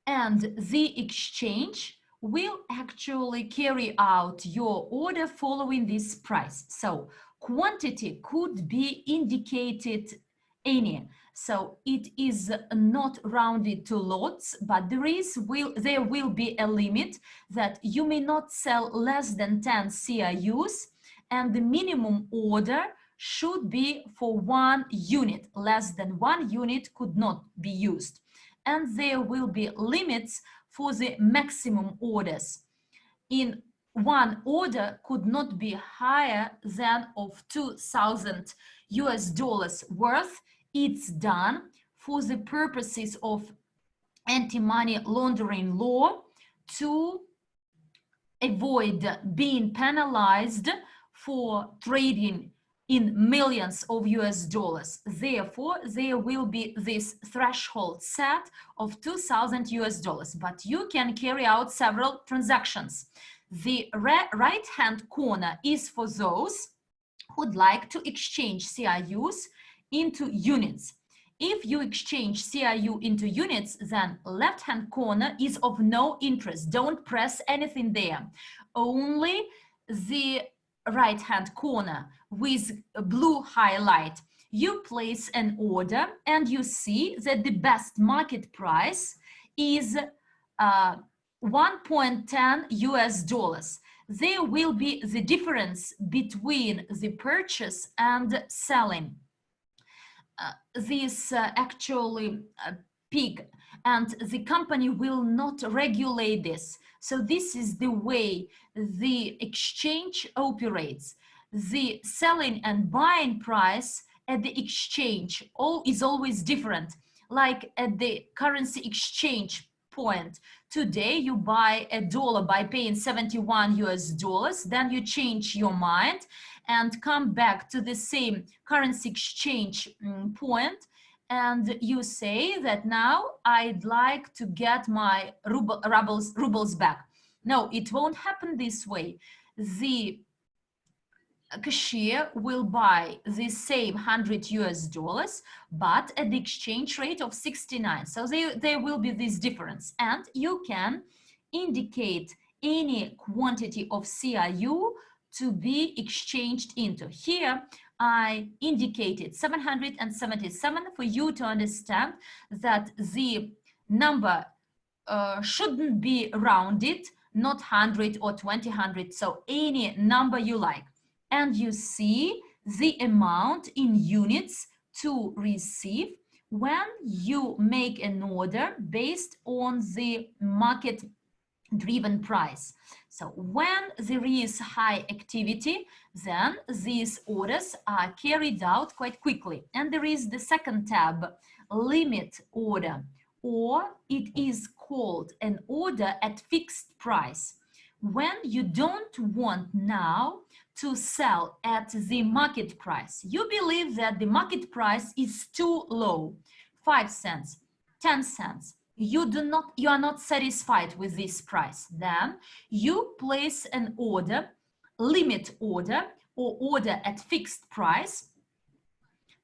And the exchange will actually carry out your order following this price. So quantity could be indicated any. So it is not rounded to lots, but there will be a limit that you may not sell less than 10 CRUs, and the minimum order should be for 1 unit. Less than 1 unit could not be used. And there will be limits for the maximum orders. In one order could not be higher than of 2,000 US dollars worth. It's done for the purposes of anti-money laundering law to avoid being penalized for trading in millions of US dollars. Therefore, there will be this threshold set of 2,000 US dollars, but you can carry out several transactions. The right-hand corner is for those who'd like to exchange CRUs into units. If you exchange CRU into units, then left-hand corner is of no interest. Don't press anything there. Only the right-hand corner with a blue highlight. You place an order and you see that the best market price is 1.10 US dollars. There will be the difference between the purchase and selling. This actually peak, and the company will not regulate this. So this is the way the exchange operates. The selling and buying price at the exchange is always different. Like at the currency exchange point, today you buy a dollar by paying 71 US dollars, then you change your mind and come back to the same currency exchange point, and you say that now I'd like to get my rubles back. No, it won't happen this way. The cashier will buy the same 100 US dollars, but at the exchange rate of 69. So there will be this difference, and you can indicate any quantity of CRU to be exchanged into. Here I indicated 777 for you to understand that the number shouldn't be rounded, not 100 or 200, so any number you like. And you see the amount in units to receive when you make an order based on the market driven price. So when there is high activity, then these orders are carried out quite quickly. And there is the second tab, limit order, or it is called an order at fixed price. When you don't want now to sell at the market price, you believe that the market price is too low, 5 cents, 10 cents, you are not satisfied with this price, then you place an order, limit order, or order at fixed price,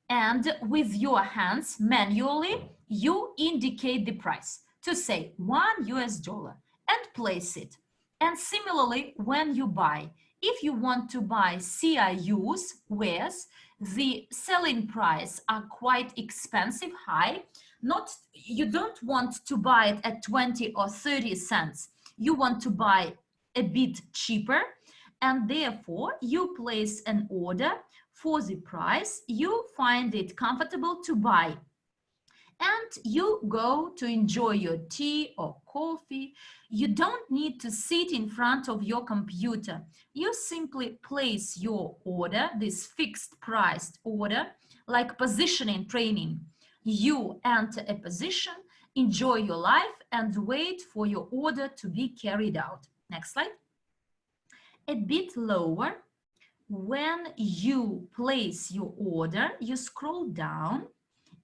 and with your hands manually you indicate the price to say 1 US dollar and place it. And similarly, when you buy, if you want to buy CRUs, whereas the selling price are quite expensive, high, you don't want to buy it at 20 or 30 cents. You want to buy a bit cheaper, and therefore you place an order for the price you find it comfortable to buy. And you go to enjoy your tea or coffee. You don't need to sit in front of your computer. You simply place your order, this fixed priced order, like positioning training. You enter a position, enjoy your life, and wait for your order to be carried out. Next slide. A bit lower, when you place your order, you scroll down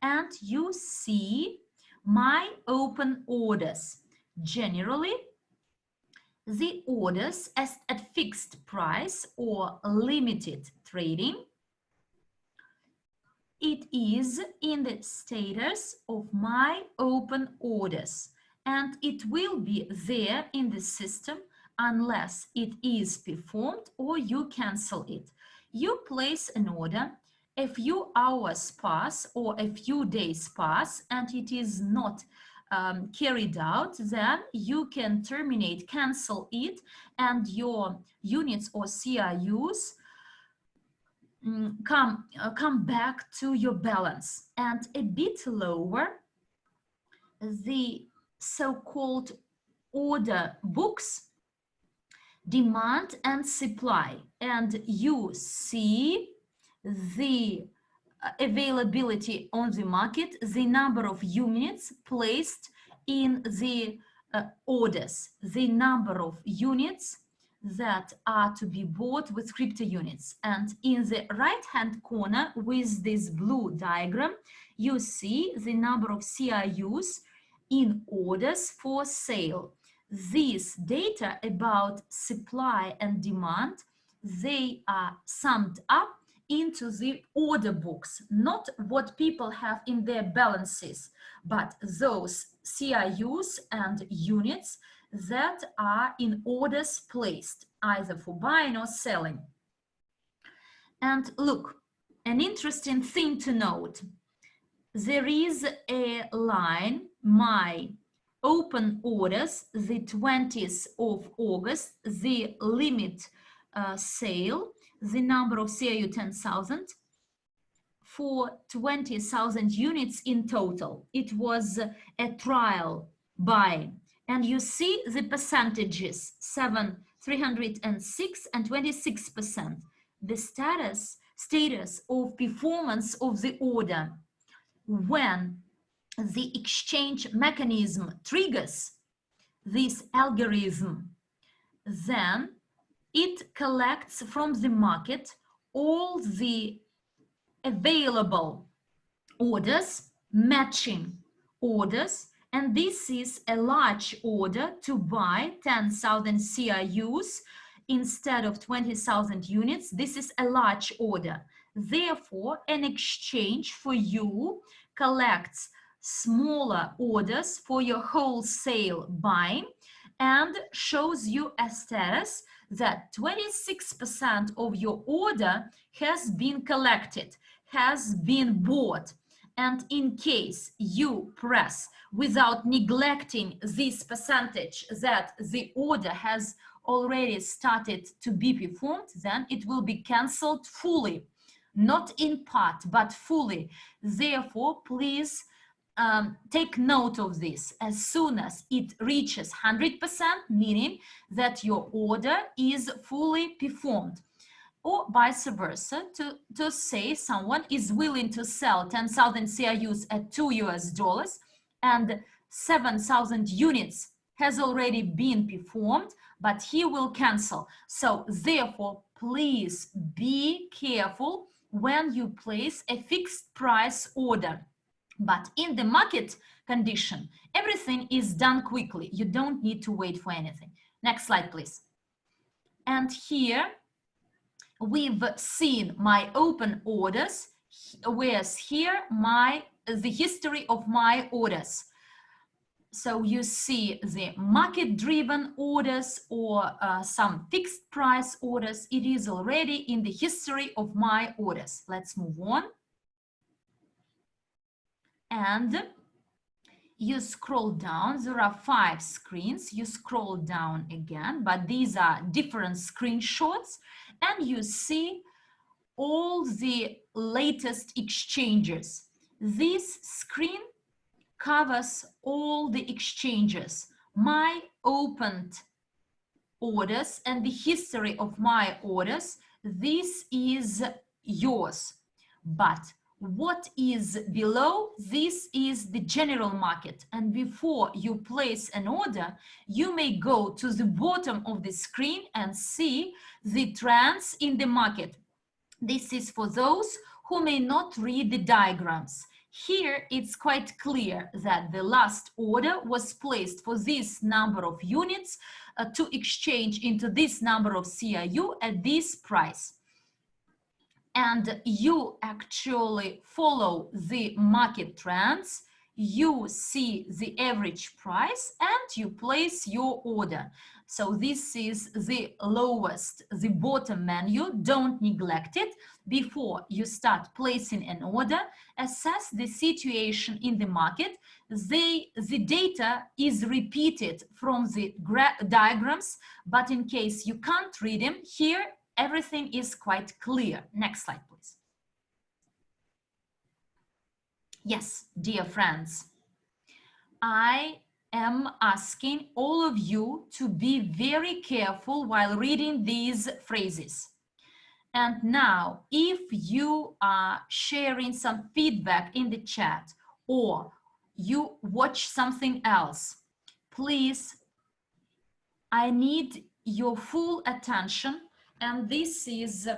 and you see my open orders. Generally, the orders at fixed price or limited trading, it is in the status of my open orders, and it will be there in the system unless it is performed or you cancel it. You place an order, a few hours pass or a few days pass and it is not carried out, then you can terminate, cancel it, and your units or CRUs come back to your balance. And a bit lower, the so-called order books, demand and supply, and you see the availability on the market, the number of units placed in the orders, the number of units that are to be bought with CryptoUnits. And in the right hand corner with this blue diagram, you see the number of CRUs in orders for sale. These data about supply and demand, they are summed up into the order books, not what people have in their balances, but those CRUs and units that are in orders placed, either for buying or selling. And look, an interesting thing to note, there is a line, my open orders, the 20th of August, the limit sale, the number of CRU 10,000 for 20,000 units in total. It was a trial buy, and you see the percentages, 306 and 26%. The status of performance of the order. When the exchange mechanism triggers this algorithm, then it collects from the market all the available orders, matching orders, and this is a large order to buy 10,000 CRUs instead of 20,000 units. This is a large order. Therefore, an exchange for you collects smaller orders for your wholesale buying and shows you a status that 26% of your order has been collected, has been bought. And in case you press without neglecting this percentage that the order has already started to be performed, then it will be cancelled fully, not in part, but fully. Therefore, please take note of this. As soon as it reaches 100%, meaning that your order is fully performed, or vice versa, to say someone is willing to sell 10,000 CRUs at $2 and 7,000 units has already been performed, but he will cancel. So therefore, please be careful when you place a fixed price order. But in the market condition, everything is done quickly. You don't need to wait for anything. Next slide, please. And here we've seen my open orders, whereas here the history of my orders. so you see the market-driven orders or some fixed price orders. It is already in the history of my orders. Let's move on. And you scroll down. There are 5 screens. You scroll down again, but these are different screenshots, and you see all the latest exchanges. This screen covers all the exchanges, my opened orders and the history of my orders. This is yours. But what is below this is the general market. And before you place an order, you may go to the bottom of the screen and see the trends in the market. This is for those who may not read the diagrams. Here, it's quite clear that the last order was placed for this number of units to exchange into this number of CRU at this price. And you actually follow the market trends. You see the average price and you place your order. So this is the lowest, the bottom menu. Don't neglect it. Before you start placing an order, assess the situation in the market. The data is repeated from the diagrams, but in case you can't read them, here everything is quite clear. Next slide, please. Yes, dear friends, I am asking all of you to be very careful while reading these phrases. And now, if you are sharing some feedback in the chat or you watch something else, please, I need your full attention. And this is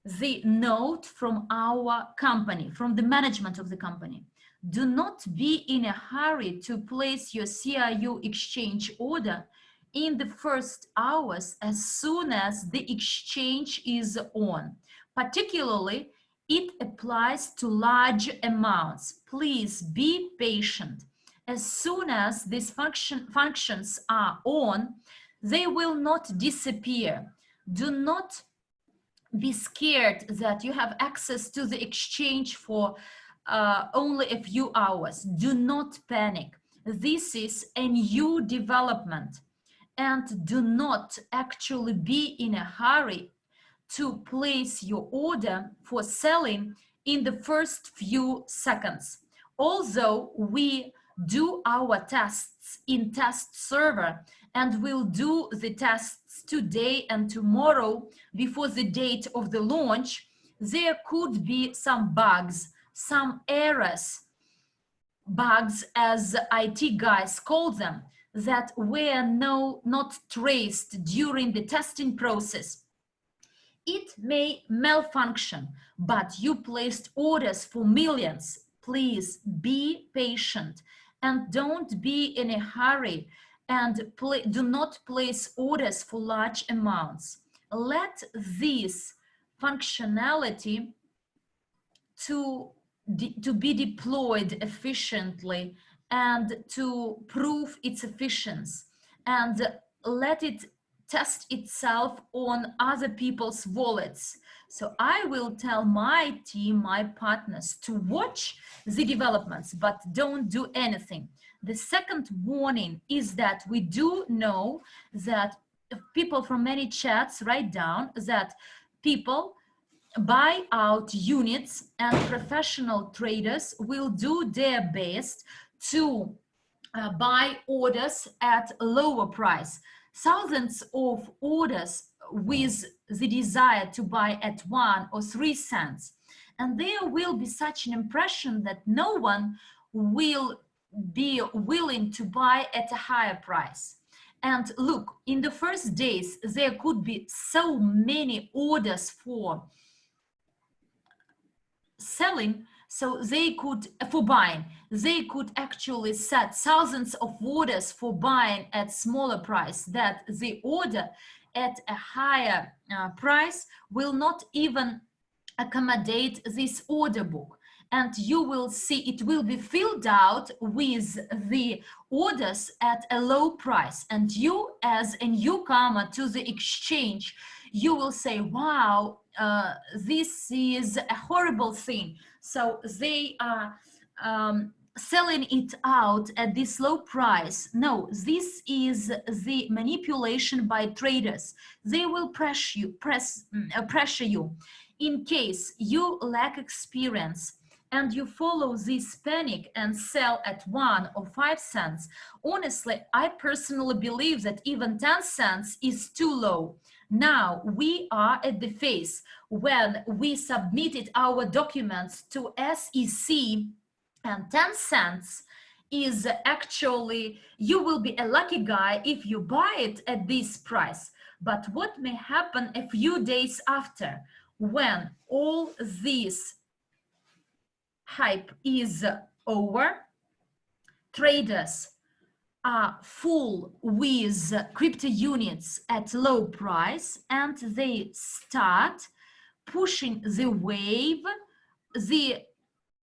the note from our company, from the management of the company. Do not be in a hurry to place your CRU exchange order in the first hours as soon as the exchange is on. Particularly, it applies to large amounts. Please be patient. As soon as these functions are on, they will not disappear. Do not be scared that you have access to the exchange for only a few hours. Do not panic. This is a new development, and do not actually be in a hurry to place your order for selling in the first few seconds. Although we do our tests in test server and we'll do the tests today and tomorrow before the date of the launch, there could be some bugs, some errors, bugs as IT guys call them, that were not traced during the testing process. It may malfunction, but you placed orders for millions. Please be patient and don't be in a hurry, and do not place orders for large amounts. Let this functionality to be deployed efficiently and to prove its efficiency, and let it test itself on other people's wallets. So I will tell my team, my partners, to watch the developments, but don't do anything. The second warning is that we do know that people from many chats write down that people buy out units, and professional traders will do their best to buy orders at a lower price. Thousands of orders with the desire to buy at 1 or 3 cents. And there will be such an impression that no one will be willing to buy at a higher price. And look, in the first days, there could be so many orders for selling, so they could, for buying, they could actually set thousands of orders for buying at smaller price, that the order at a higher price will not even accommodate this order book. and you will see it will be filled out with the orders at a low price. And you, as a newcomer to the exchange, you will say, wow, this is a horrible thing. So they are selling it out at this low price. No, this is the manipulation by traders. They will pressure you. In case you lack experience and you follow this panic and sell at 1 or 5 cents, honestly, I personally believe that even 10 cents is too low. Now we are at the phase when we submitted our documents to SEC, and 10 cents is actually, you will be a lucky guy if you buy it at this price. But what may happen a few days after, when all this hype is over, traders are full with crypto units at low price, and they start pushing the wave, the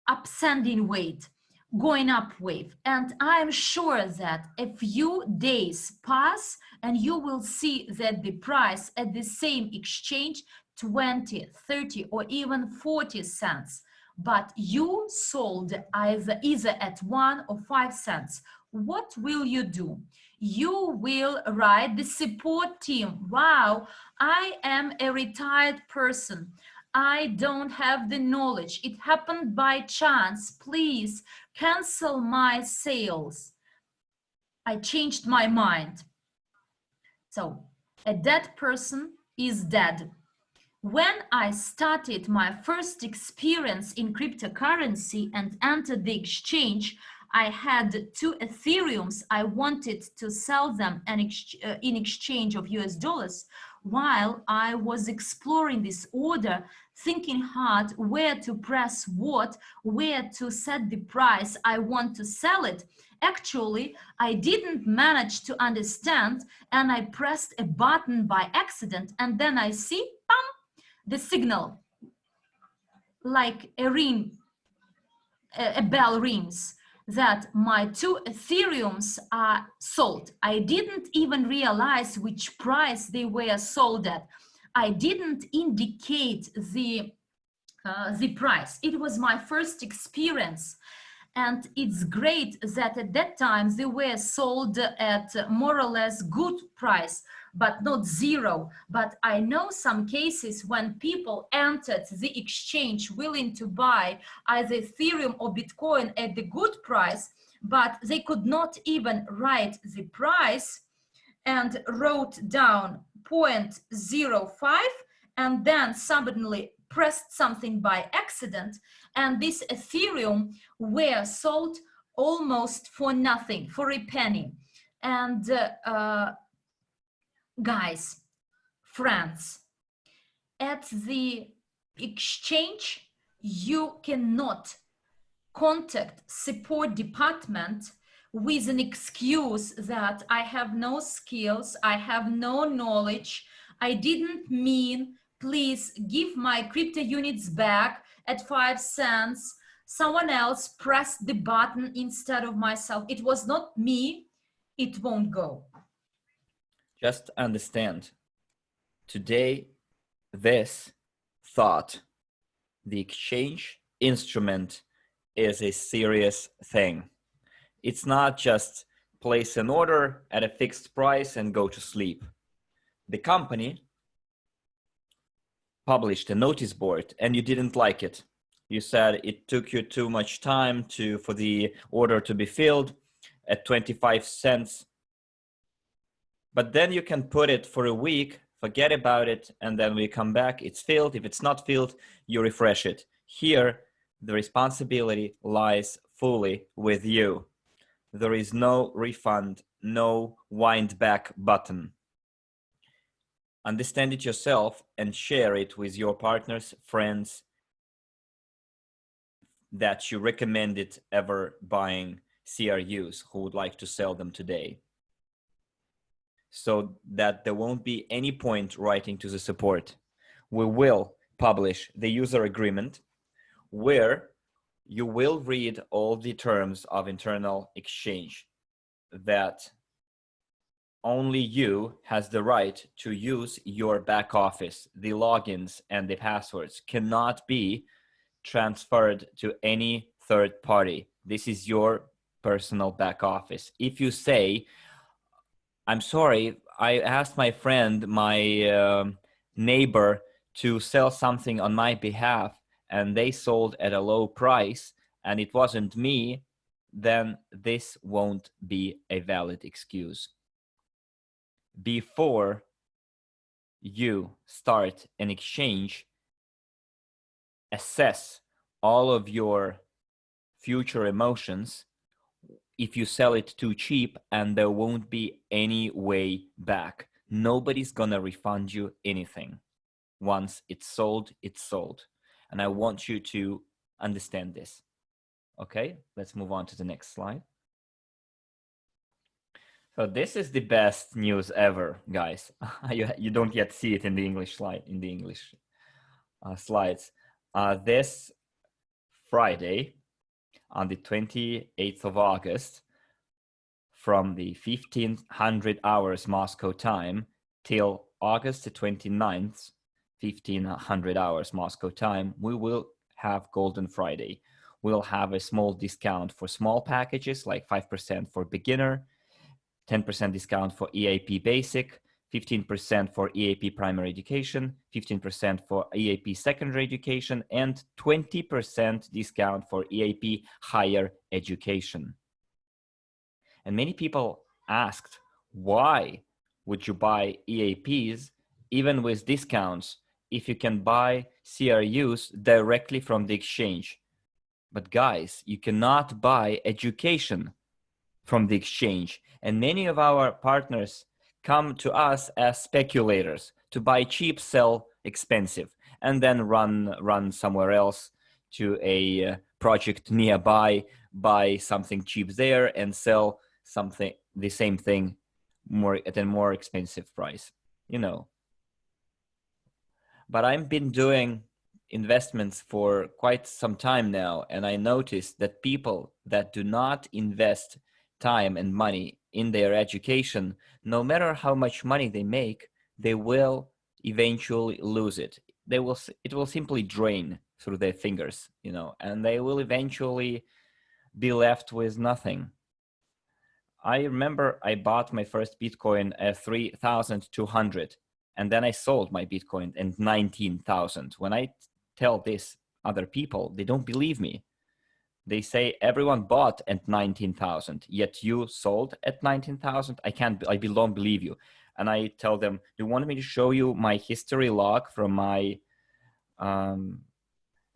upsending wave, going up wave. And I'm sure that a few days pass and you will see that the price at the same exchange 20, 30 or even 40 cents, but you sold either at 1 or 5 cents. What will you do? You will write the support team, wow, I am a retired person, I don't have the knowledge, it happened by chance, please cancel my sales, I changed my mind. So a dead person is dead. When I started my first experience in cryptocurrency and entered the exchange, I had 2 Ethereums. I wanted to sell them in exchange of US dollars. While I was exploring this order, thinking hard where to press what, where to set the price I want to sell it, actually, I didn't manage to understand, and I pressed a button by accident, and then I see, bam, the signal, like a ring, a bell rings, that my 2 Ethereums are sold. I didn't even realize which price they were sold at. I didn't indicate the price. It was my first experience. And it's great that at that time they were sold at more or less good price, but not zero. But I know some cases when people entered the exchange willing to buy either Ethereum or Bitcoin at the good price, but they could not even write the price and wrote down 0.05 and then suddenly pressed something by accident, and this Ethereum were sold almost for nothing, for a penny. And guys, friends, at the exchange, you cannot contact support department with an excuse that I have no skills, I have no knowledge, I didn't mean, please give my crypto units back at 5 cents. Someone else pressed the button instead of myself. It was not me. It won't go. Just understand, today, this thought, the exchange instrument is a serious thing. It's not just place an order at a fixed price and go to sleep. The company published a notice board and you didn't like it. You said it took you too much time for the order to be filled at 25 cents. But then you can put it for a week, forget about it, and then we come back, it's filled. If it's not filled, you refresh it. Here, the responsibility lies fully with you. There is no refund, no wind back button. Understand it yourself and share it with your partners, friends that you recommended ever buying CRUs who would like to sell them today, so that there won't be any point writing to the support. We will publish the user agreement where you will read all the terms of internal exchange, that only you has the right to use your back office. The logins and the passwords cannot be transferred to any third party. This is your personal back office. If you say, I'm sorry, I asked my friend, my neighbor, to sell something on my behalf and they sold at a low price and it wasn't me, then this won't be a valid excuse. Before you start an exchange, assess all of your future emotions. If you sell it too cheap, and there won't be any way back. Nobody's gonna refund you anything. Once it's sold, it's sold. And I want you to understand this. Okay, let's move on to the next slide. So this is the best news ever, guys. You don't yet see it in the English slide, in the English slides. This Friday, on the 28th of August, from the 1500 hours Moscow time till August the 29th, 1500 hours Moscow time, we will have Golden Friday. We'll have a small discount for small packages, like 5% for beginner, 10% discount for EAP basic, 15% for EAP primary education, 15% for EAP secondary education, and 20% discount for EAP higher education. And many people asked, why would you buy EAPs even with discounts if you can buy CRUs directly from the exchange? But guys, you cannot buy education from the exchange. And many of our partners come to us as speculators to buy cheap, sell expensive, and then run somewhere else to a project nearby, buy something cheap there and sell something, the same thing, at a more expensive price, you know. But I've been doing investments for quite some time now, and I noticed that people that do not invest time and money in their education, no matter how much money they make, they will eventually lose it. It will simply drain through their fingers, you know, and they will eventually be left with nothing. I remember I bought my first Bitcoin at 3,200, and then I sold my Bitcoin at 19,000. When I tell this other people, they don't believe me. They say everyone bought at 19,000, yet you sold at 19,000. I don't believe you. And I tell them, do you want me to show you my history log from my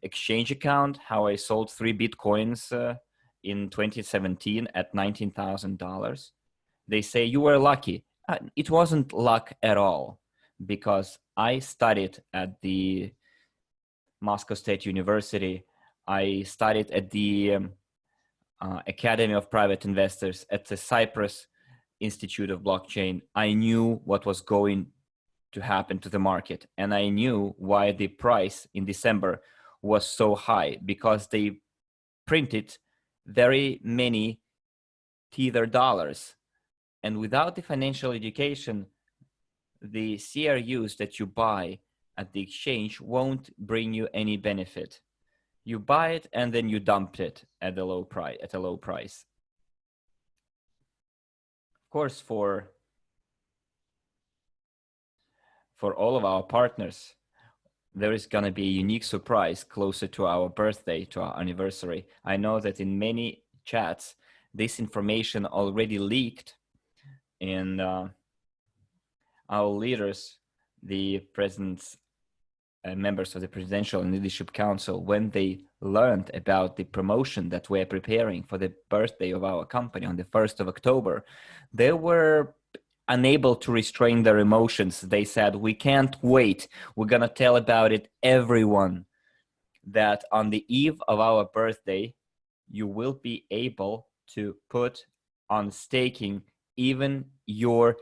exchange account, how I sold 3 Bitcoins in 2017 at $19,000? They say you were lucky. It wasn't luck at all, because I studied at the Moscow State University. I studied at the Academy of Private Investors, at the Cyprus Institute of Blockchain. I knew what was going to happen to the market, and I knew why the price in December was so high, because they printed very many Tether dollars. And without the financial education, the CRUs that you buy at the exchange won't bring you any benefit. You buy it and then you dump it at a low price. Of course, for all of our partners, there is going to be a unique surprise closer to our birthday, to our anniversary. I know that in many chats, this information already leaked, and our leaders, the presidents and members of the Presidential and Leadership Council, when they learned about the promotion that we're preparing for the birthday of our company on the 1st of October, they were unable to restrain their emotions. They said, we can't wait. We're going to tell about it everyone, that on the eve of our birthday, you will be able to put on staking even your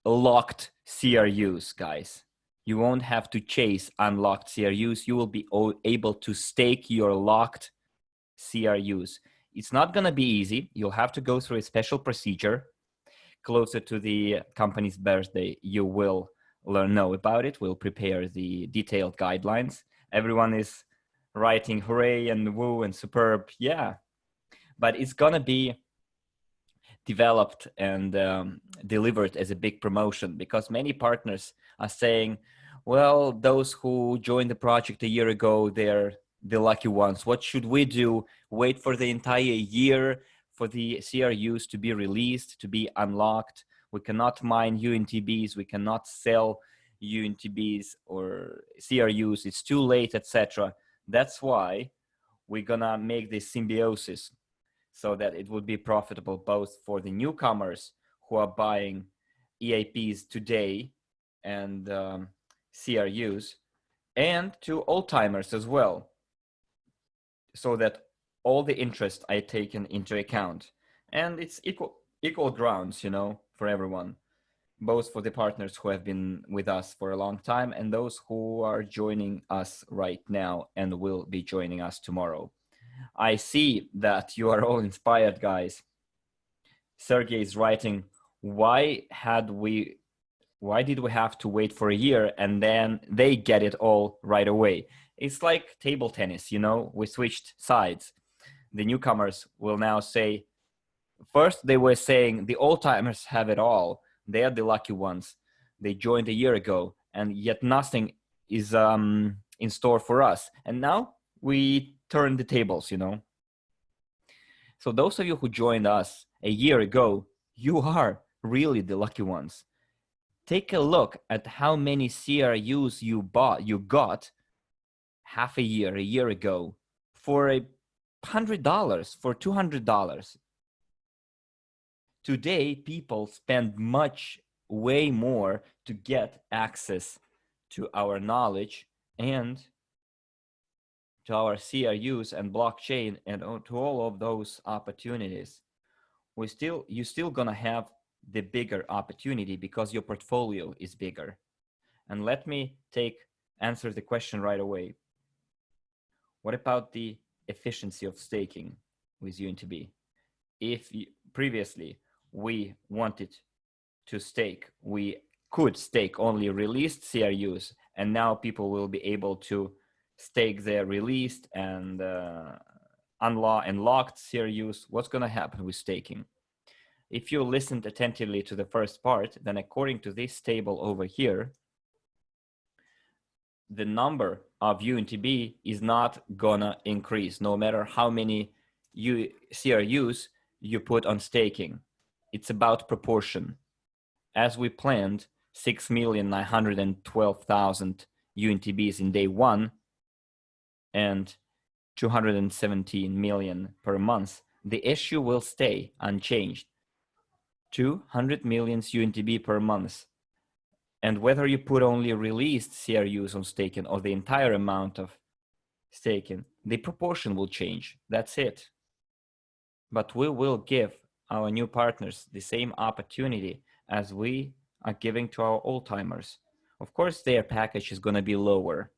locked CRUs, guys. You won't have to chase unlocked CRUs. You will be able to stake your locked CRUs. It's not going to be easy. You'll have to go through a special procedure. Closer to the company's birthday, you will know about it. We'll prepare the detailed guidelines. Everyone is writing hooray and woo and superb. Yeah, but it's going to be developed and delivered as a big promotion, because many partners are saying, well, those who joined the project a year ago, they're the lucky ones. What should we do? Wait for the entire year for the CRUs to be released, to be unlocked? We cannot mine UNTBs. We cannot sell UNTBs or CRUs. It's too late, etc. That's why we're gonna make this symbiosis, so that it would be profitable both for the newcomers who are buying EAPs today and CRUs, and to old timers as well, so that all the interest are taken into account. And it's equal grounds, you know, for everyone, both for the partners who have been with us for a long time and those who are joining us right now and will be joining us tomorrow. I see that you are all inspired, guys. Sergey is writing, why did we have to wait for a year and then they get it all right away? It's like table tennis, you know, we switched sides. The newcomers will now say, first they were saying the old timers have it all. They are the lucky ones. They joined a year ago and yet nothing is in store for us. And now we turn the tables, you know. So those of you who joined us a year ago, you are really the lucky ones. Take a look at how many CRUs you got half a year ago for $100, for $200. Today, people spend way more to get access to our knowledge and to our CRUs and blockchain and to all of those opportunities. You're still gonna have the bigger opportunity because your portfolio is bigger. And let me answer the question right away. What about the efficiency of staking with UNTB? If previously we wanted to stake, we could stake only released CRUs, and now people will be able to stake their released and locked CRUs. What's going to happen with staking? If you listened attentively to the first part, then according to this table over here, the number of UNTB is not gonna increase no matter how many CRUs you put on staking. It's about proportion. As we planned, 6,912,000 UNTBs in day one and 217 million per month, the issue will stay unchanged. 200 million UNTB per month. And whether you put only released CRUs on staking or the entire amount of staking, the proportion will change. That's it. But we will give our new partners the same opportunity as we are giving to our old timers. Of course, their package is going to be lower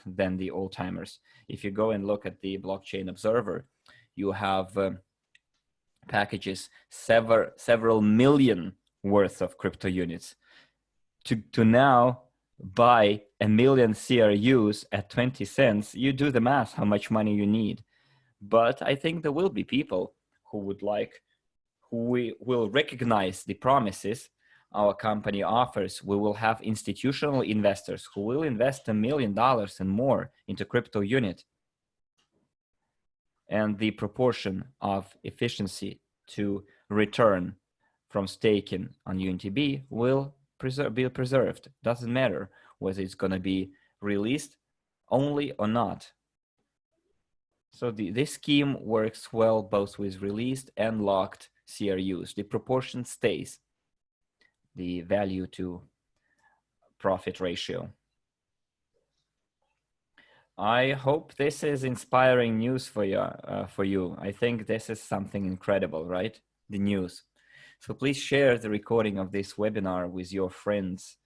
than the old timers. If you go and look at the blockchain observer, you have packages several million worth of crypto units. To now buy 1 million CRUs at 20 cents, you do the math how much money you need. But I think there will be people who will recognize the promises our company offers. We will have institutional investors who will invest $1 million and more into CryptoUnit. And the proportion of efficiency to return from staking on UNTB will be preserved. Doesn't matter whether it's going to be released only or not. So this scheme works well both with released and locked CRUs. The proportion stays, the value to profit ratio. I hope this is inspiring news for you. I think this is something incredible, right? The news. So please share the recording of this webinar with your friends,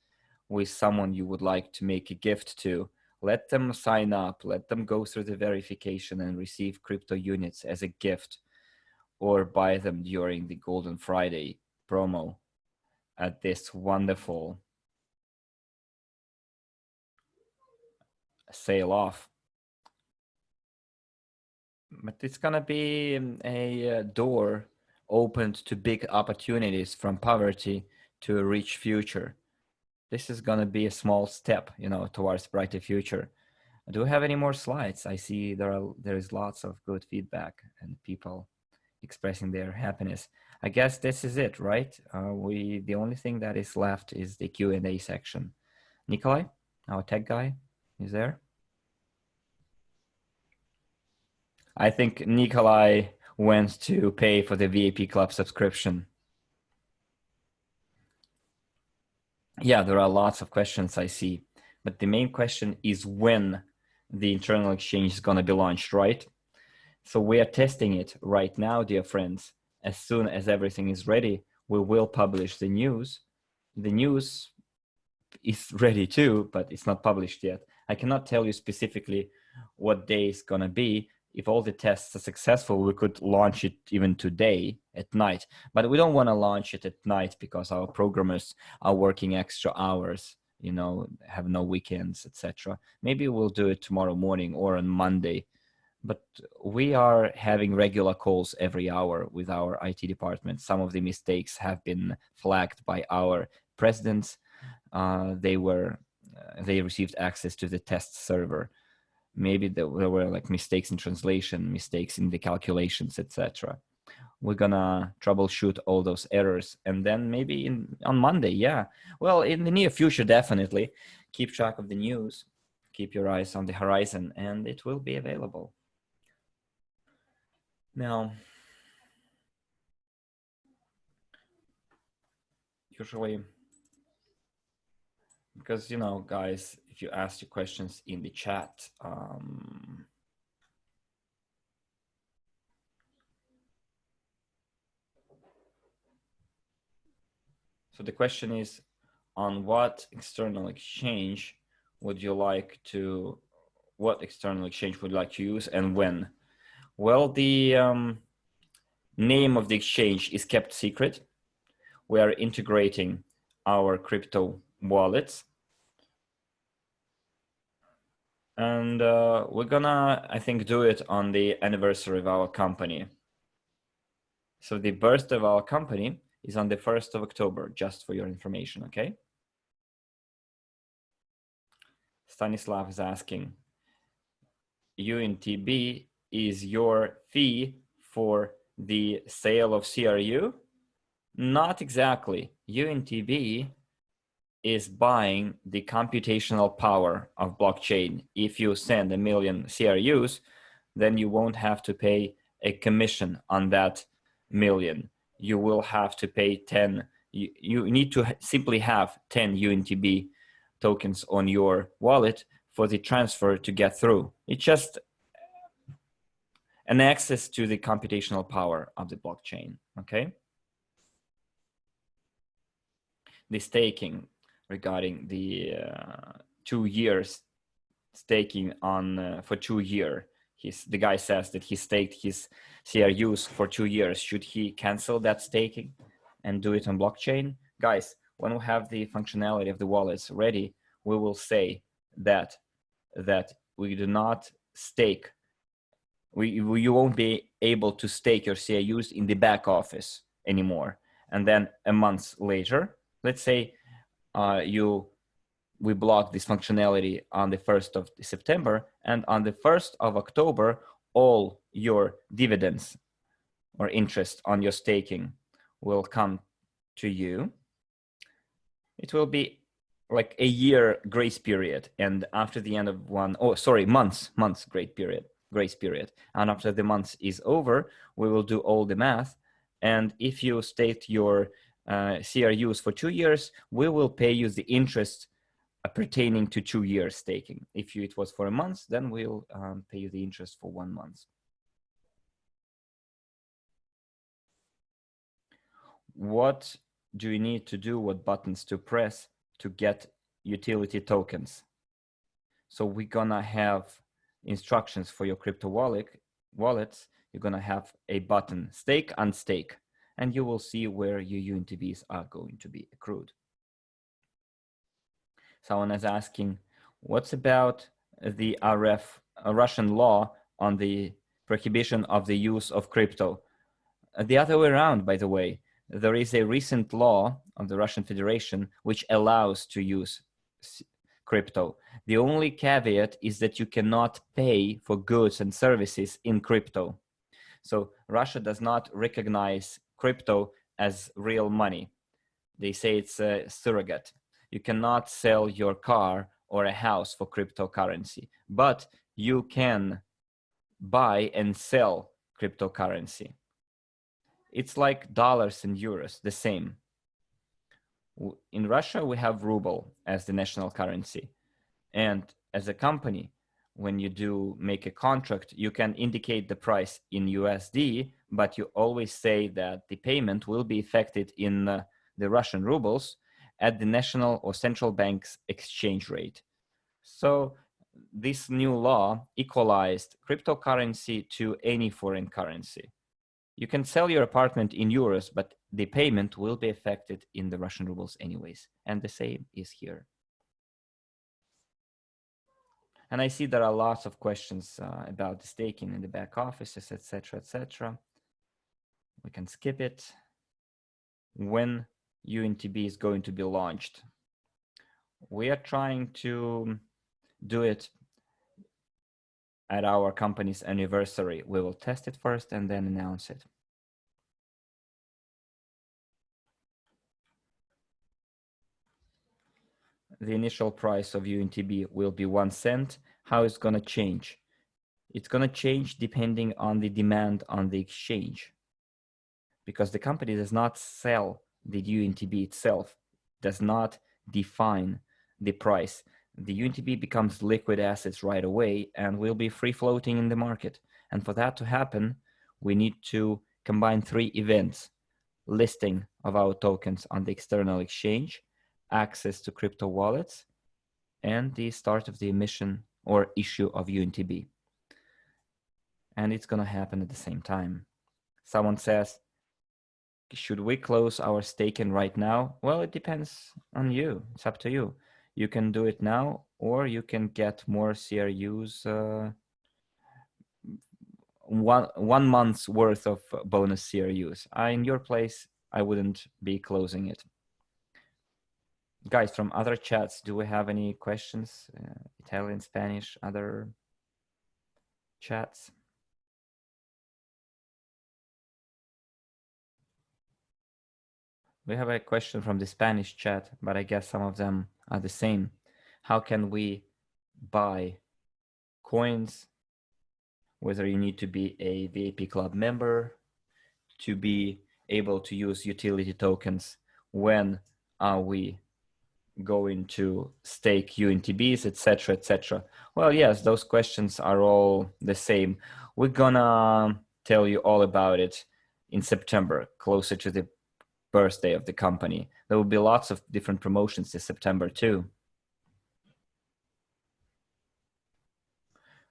with someone you would like to make a gift to, Let them sign up, let them go through the verification and receive crypto units as a gift, or buy them during the Golden Friday promo at this wonderful sale off. But it's gonna be a door opened to big opportunities from poverty to a rich future. This is gonna be a small step, you know, towards brighter future. Do we have any more slides? I see there is lots of good feedback and people expressing their happiness. I guess this is it, right? The only thing that is left is the Q&A section. Nikolai, our tech guy, is there? I think Nikolai went to pay for the VIP Club subscription. Yeah, there are lots of questions I see, but the main question is when the internal exchange is going to be launched, right? So we are testing it right now, dear friends. As soon as everything is ready, we will publish the news. The news is ready too, but it's not published yet. I cannot tell you specifically what day it's going to be. If all the tests are successful, we could launch it even today at night. But we don't want to launch it at night because our programmers are working extra hours, you know, have no weekends, etc. Maybe we'll do it tomorrow morning or on Monday. But we are having regular calls every hour with our IT department. Some of the mistakes have been flagged by our presidents. They received access to the test server. Maybe there were like mistakes in translation, mistakes in the calculations, etc. We're gonna troubleshoot all those errors, and then maybe on Monday, yeah. Well, in the near future, definitely. Keep track of the news, keep your eyes on the horizon, and it will be available. Now, usually, because, you know, guys, if you ask your questions in the chat, so the question is, on what external exchange would you like to, what external exchange would you like to use and when? Well, the name of the exchange is kept secret. We are integrating our crypto wallets. And we're gonna, I think, do it on the anniversary of our company. So the birthday of our company is on the 1st of October, just for your information, okay? Stanislav is asking, UNTB is your fee for the sale of CRU? Not exactly. UNTB is buying the computational power of blockchain. If you send 1 million CRUs, then you won't have to pay a commission on that million. You will have to pay 10. You need to simply have 10 UNTB tokens on your wallet for the transfer to get through. It's just an access to the computational power of the blockchain, okay? The staking regarding the 2 years staking on for 2 years. The guy says that he staked his CRUs for 2 years. Should he cancel that staking and do it on blockchain? Guys, when we have the functionality of the wallets ready, we will say that we do not stake. You won't be able to stake your CRUs in the back office anymore. And then a month later, let's say we block this functionality on the 1st of September, and on the 1st of October, all your dividends or interest on your staking will come to you. It will be like a year grace period, and after the end of months grace period. And after the month is over, we will do all the math. And if you stake your CRUs for 2 years, we will pay you the interest pertaining to 2 years staking. If it was for a month, then we'll pay you the interest for 1 month. What do you need to do? What buttons to press to get utility tokens? So we're gonna have instructions for your crypto wallets. You're gonna have a button, stake, unstake, and you will see where your UNTBs are going to be accrued. Someone is asking, what's about the Russian law on the prohibition of the use of crypto? The other way around, by the way. There is a recent law of the Russian Federation which allows to use crypto. The only caveat is that you cannot pay for goods and services in crypto. So Russia does not recognize crypto as real money. They say it's a surrogate. You cannot sell your car or a house for cryptocurrency, but you can buy and sell cryptocurrency. It's like dollars and euros, the same. In Russia, we have ruble as the national currency. And as a company, when you do make a contract, you can indicate the price in USD, but you always say that the payment will be effected in the Russian rubles at the national or central bank's exchange rate. So this new law equalized cryptocurrency to any foreign currency. You can sell your apartment in euros, but the payment will be effected in the Russian rubles anyways. And the same is here. And I see there are lots of questions about the staking in the back offices, etc., etc. We can skip it. When UNTB is going to be launched? We are trying to do it at our company's anniversary. We will test it first and then announce it. The initial price of UNTB will be 1 cent. How is it going to change? It's going to change depending on the demand on the exchange, because the company does not sell the UNTB itself, does not define the price. The UNTB becomes liquid assets right away and will be free floating in the market. And for that to happen, we need to combine 3 events: listing of our tokens on the external exchange, access to crypto wallets, and the start of the emission or issue of UNTB. And it's going to happen at the same time. Someone says, should we close our staking right now? Well, it depends on you. It's up to you. You can do it now, or you can get more CRUs, one month's worth of bonus CRUs. In your place, I wouldn't be closing it. Guys, from other chats, do we have any questions? Italian, Spanish, other chats? We have a question from the Spanish chat, but I guess some of them are the same. How can we buy coins? Whether you need to be a VIP club member to be able to use utility tokens. When are we going to stake UNTBs, etc., etc.? Well, yes, those questions are all the same. We're gonna tell you all about it in September, closer to the birthday of the company. There will be lots of different promotions this September too.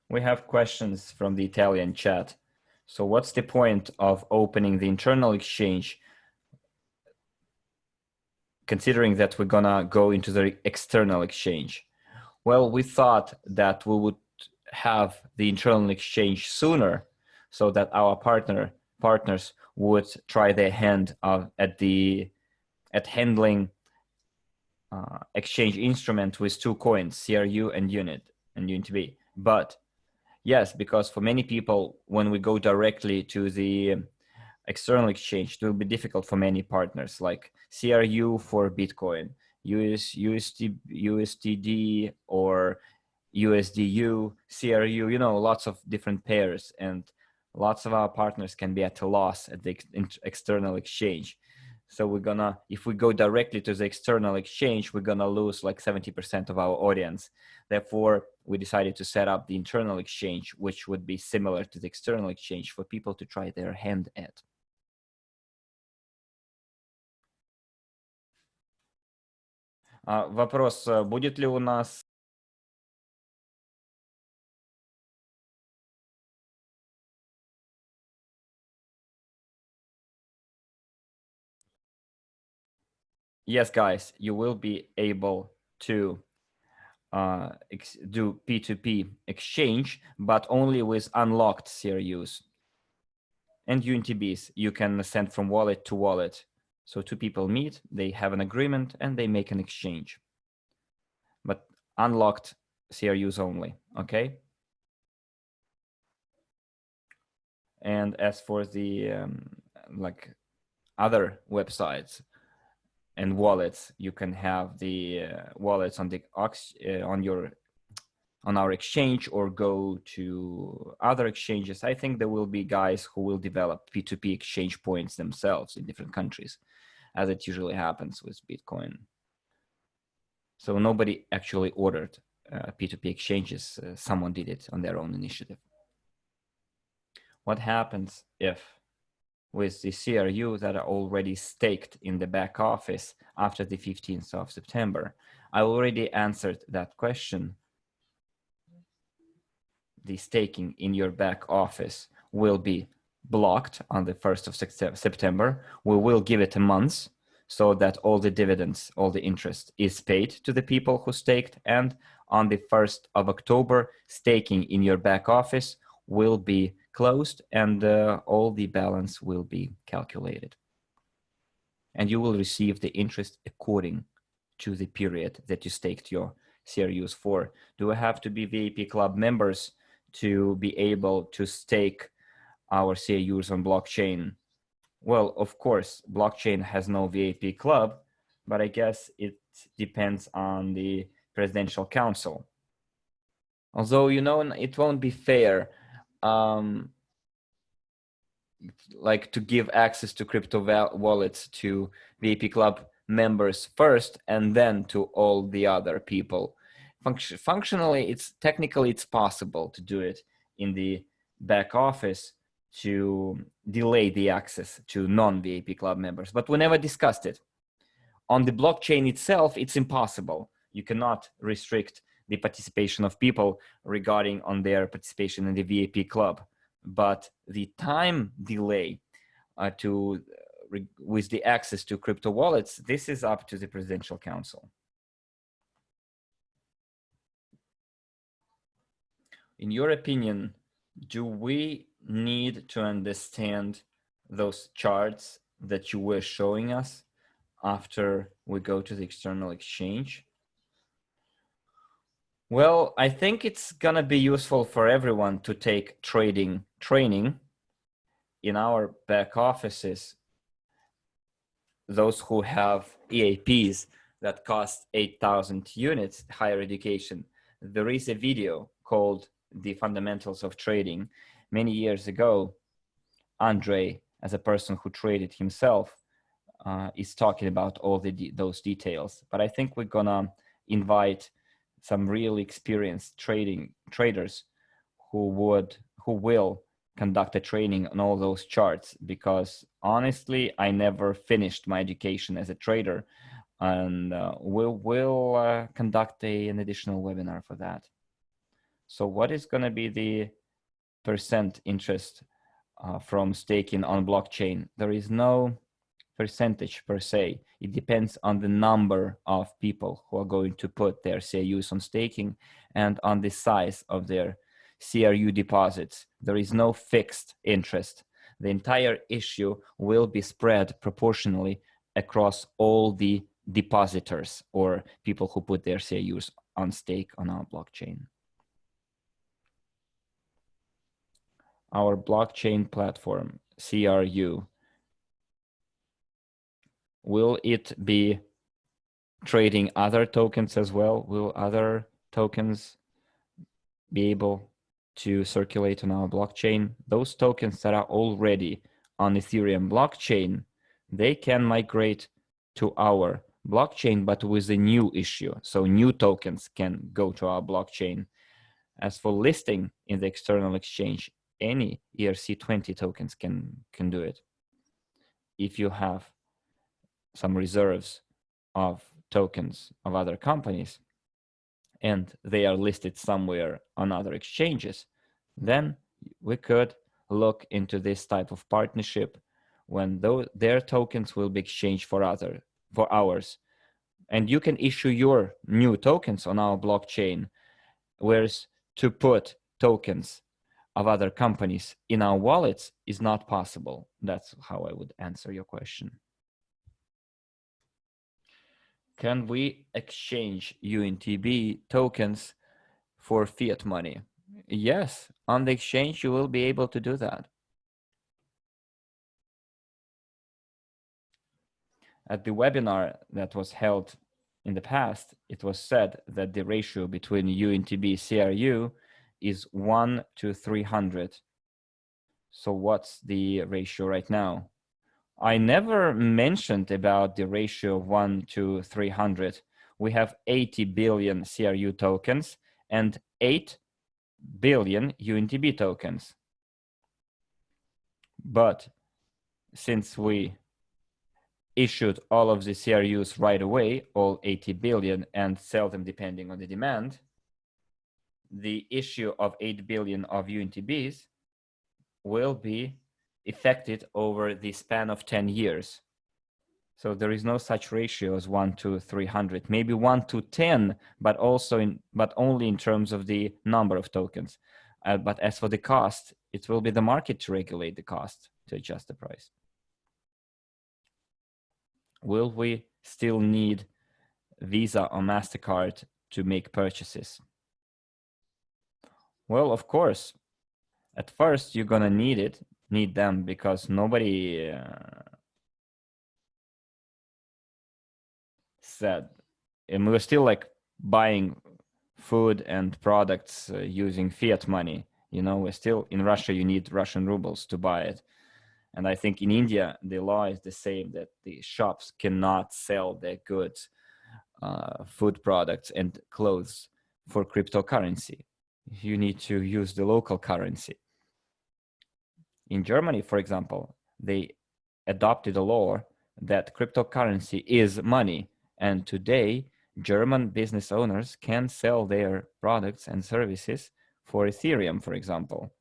We have questions from the Italian chat. So what's the point of opening the internal exchange, considering that we're gonna go into the external exchange? Well, we thought that we would have the internal exchange sooner, so that our partners would try their hand at handling exchange instrument with 2 coins, CRU and UNTB. But yes, because for many people, when we go directly to the external exchange, it will be difficult for many partners, like CRU for Bitcoin, USDD or USDU, CRU, lots of different pairs, and lots of our partners can be at a loss at the external exchange. So if we go directly to the external exchange, we're gonna lose like 70% of our audience. Therefore, we decided to set up the internal exchange, which would be similar to the external exchange for people to try their hand at. Вопрос, будет ли у нас yes, guys, you will be able to do P2P exchange, but only with unlocked CRUs. And UNTBs, you can send from wallet to wallet. So two people meet, they have an agreement, and they make an exchange. But unlocked CRUs only, okay? And as for the like other websites and wallets, you can have the wallets on the on our exchange or go to other exchanges. I think there will be guys who will develop P2P exchange points themselves in different countries, as it usually happens with Bitcoin. So nobody actually ordered P2P exchanges. Someone did it on their own initiative. What happens if with the CRU that are already staked in the back office after the 15th of September? I already answered that question. The staking in your back office will be blocked on the 1st of September. We will give it a month so that all the dividends, all the interest is paid to the people who staked. And on the 1st of October, staking in your back office will be closed and all the balance will be calculated. And you will receive the interest according to the period that you staked your CRUs for. Do I have to be VIP club members to be able to stake our CRUs on blockchain? Well, of course, blockchain has no VIP club, but I guess it depends on the presidential council. Although, you know, it won't be fair like to give access to crypto wallets to VIP club members first and then to all the other people. Functionally, technically it's possible to do it in the back office to delay the access to non-VIP club members, but we never discussed it. On the blockchain itself, it's impossible. You cannot restrict the participation of people regarding on their participation in the VIP club. But the time delay with the access to crypto wallets, this is up to the Presidential Council. In your opinion, do we need to understand those charts that you were showing us after we go to the external exchange? Well, I think it's gonna be useful for everyone to take trading training in our back offices. Those who have EAPs that cost 8,000 units, higher education, there is a video called The Fundamentals of Trading. Many years ago, Andre, as a person who traded himself, is talking about all those details. But I think we're gonna invite some really experienced traders who will conduct a training on all those charts, because honestly, I never finished my education as a trader, and we'll conduct an additional webinar for that. So what is going to be the percent interest from staking on blockchain? There is no percentage per se. It depends on the number of people who are going to put their CRUs on staking and on the size of their CRU deposits. There is no fixed interest. The entire issue will be spread proportionally across all the depositors or people who put their CRUs on stake on our blockchain. Our blockchain platform, CRU, will it be trading other tokens as well? Will other tokens be able to circulate on our blockchain? Those tokens that are already on Ethereum blockchain, they can migrate to our blockchain, but with a new issue. So new tokens can go to our blockchain. As for listing in the external exchange, any ERC20 tokens can do it. If you have some reserves of tokens of other companies and they are listed somewhere on other exchanges, then we could look into this type of partnership when their tokens will be exchanged for other for ours. And you can issue your new tokens on our blockchain, whereas to put tokens of other companies in our wallets is not possible. That's how I would answer your question. Can we exchange UNTB tokens for fiat money? Yes, on the exchange, you will be able to do that. At the webinar that was held in the past, it was said that the ratio between UNTB CRU is 1 to 300. So what's the ratio right now? I never mentioned about the ratio of 1 to 300. We have 80 billion CRU tokens and 8 billion UNTB tokens. But since we issued all of the CRUs right away, all 80 billion, and sell them depending on the demand, the issue of 8 billion of UNTBs will be effected over the span of 10 years. So there is no such ratio as 1 to 300, maybe 1 to 10, but only in terms of the number of tokens. But as for the cost, it will be the market to regulate the cost, to adjust the price. Will we still need Visa or MasterCard to make purchases? Well, of course. At first, you're gonna need them because nobody said, and we're still like buying food and products using fiat money. You know, we're still in Russia, you need Russian rubles to buy it. And I think in India, the law is the same, that the shops cannot sell their goods, food products and clothes for cryptocurrency. You need to use the local currency. In Germany, for example, they adopted a law that cryptocurrency is money. And today, German business owners can sell their products and services for Ethereum, for example.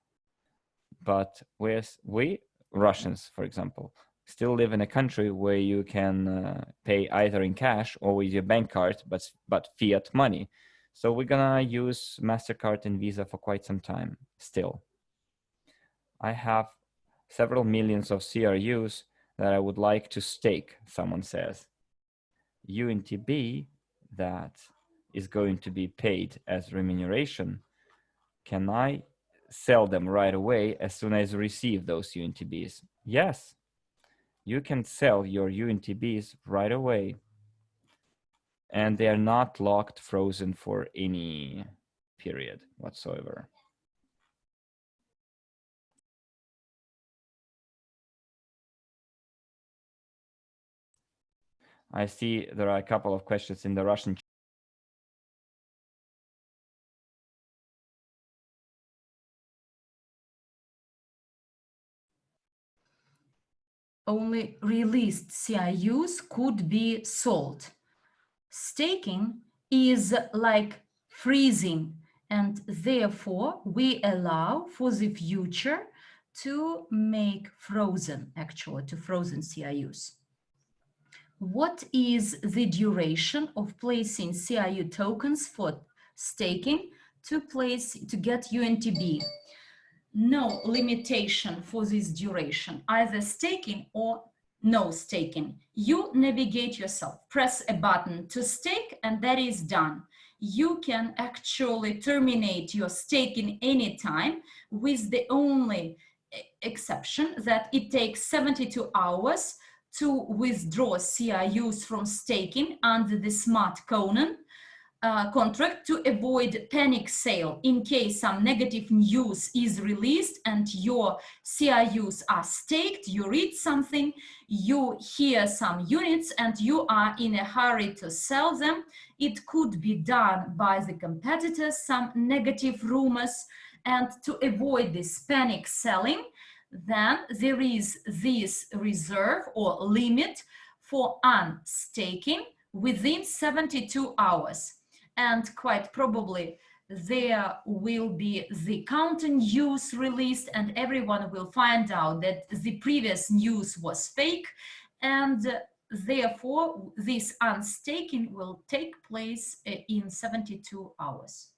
But we Russians, for example, still live in a country where you can pay either in cash or with your bank card, but fiat money. So we're gonna use MasterCard and Visa for quite some time still. I have several millions of CRUs that I would like to stake, someone says. UNTB that is going to be paid as remuneration, can I sell them right away as soon as I receive those UNTBs? Yes, you can sell your UNTBs right away. And they are not locked, frozen for any period whatsoever. I see there are a couple of questions in the Russian chat. Only released CRUs could be sold. Staking is like freezing, and therefore we allow for the future to make frozen, actually, to frozen CRUs. What is the duration of placing CRU tokens for staking to get UNTB? No limitation for this duration, either staking or no staking. You navigate yourself, press a button to stake, and that is done. You can actually terminate your staking anytime, with the only exception that it takes 72 hours to withdraw CRUs from staking under the smart contract to avoid panic sale in case some negative news is released and your CRUs are staked, you read something, you hear some units and you are in a hurry to sell them. It could be done by the competitors, some negative rumors, and to avoid this panic selling, then there is this reserve or limit for unstaking within 72 hours. And quite probably there will be the counter news released and everyone will find out that the previous news was fake, and therefore, this unstaking will take place in 72 hours.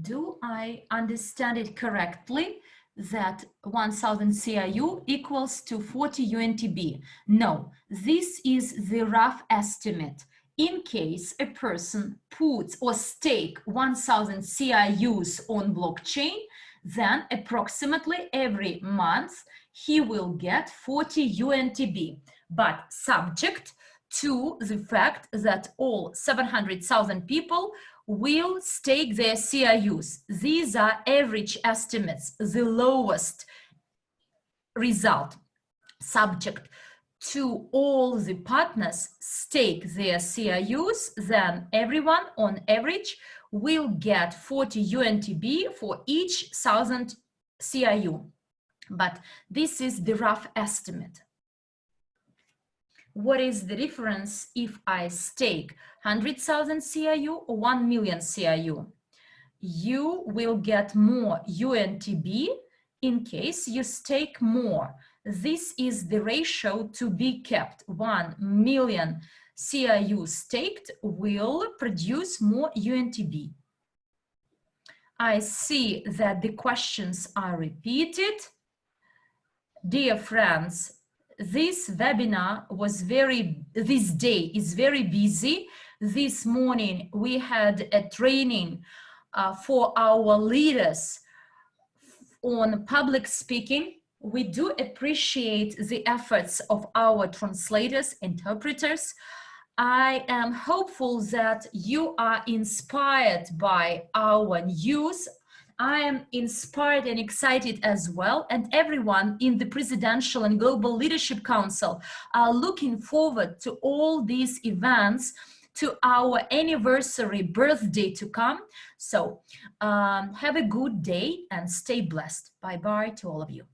Do I understand it correctly that 1000 CRU equals to 40 UNTB? No, this is the rough estimate. In case a person puts or stake 1000 CRUs on blockchain, then approximately every month he will get 40 UNTB, but subject to the fact that all 700,000 people will stake their CRUs. These are average estimates, the lowest result. Subject to all the partners stake their CRUs, then everyone on average will get 40 UNTB for each 1000 CRU. But this is the rough estimate. What is the difference if I stake 100,000 CRU or 1 million CRU? You will get more UNTB in case you stake more. This is the ratio to be kept. 1 million CRU staked will produce more UNTB. I see that the questions are repeated. Dear friends, this webinar was this day is very busy. This morning we had a training for our leaders on public speaking. We do appreciate the efforts of our translators, interpreters. I am hopeful that you are inspired by our news. I am inspired and excited as well, and everyone in the Presidential and Global Leadership Council are looking forward to all these events, to our anniversary birthday to come. So have a good day and stay blessed. Bye-bye to all of you.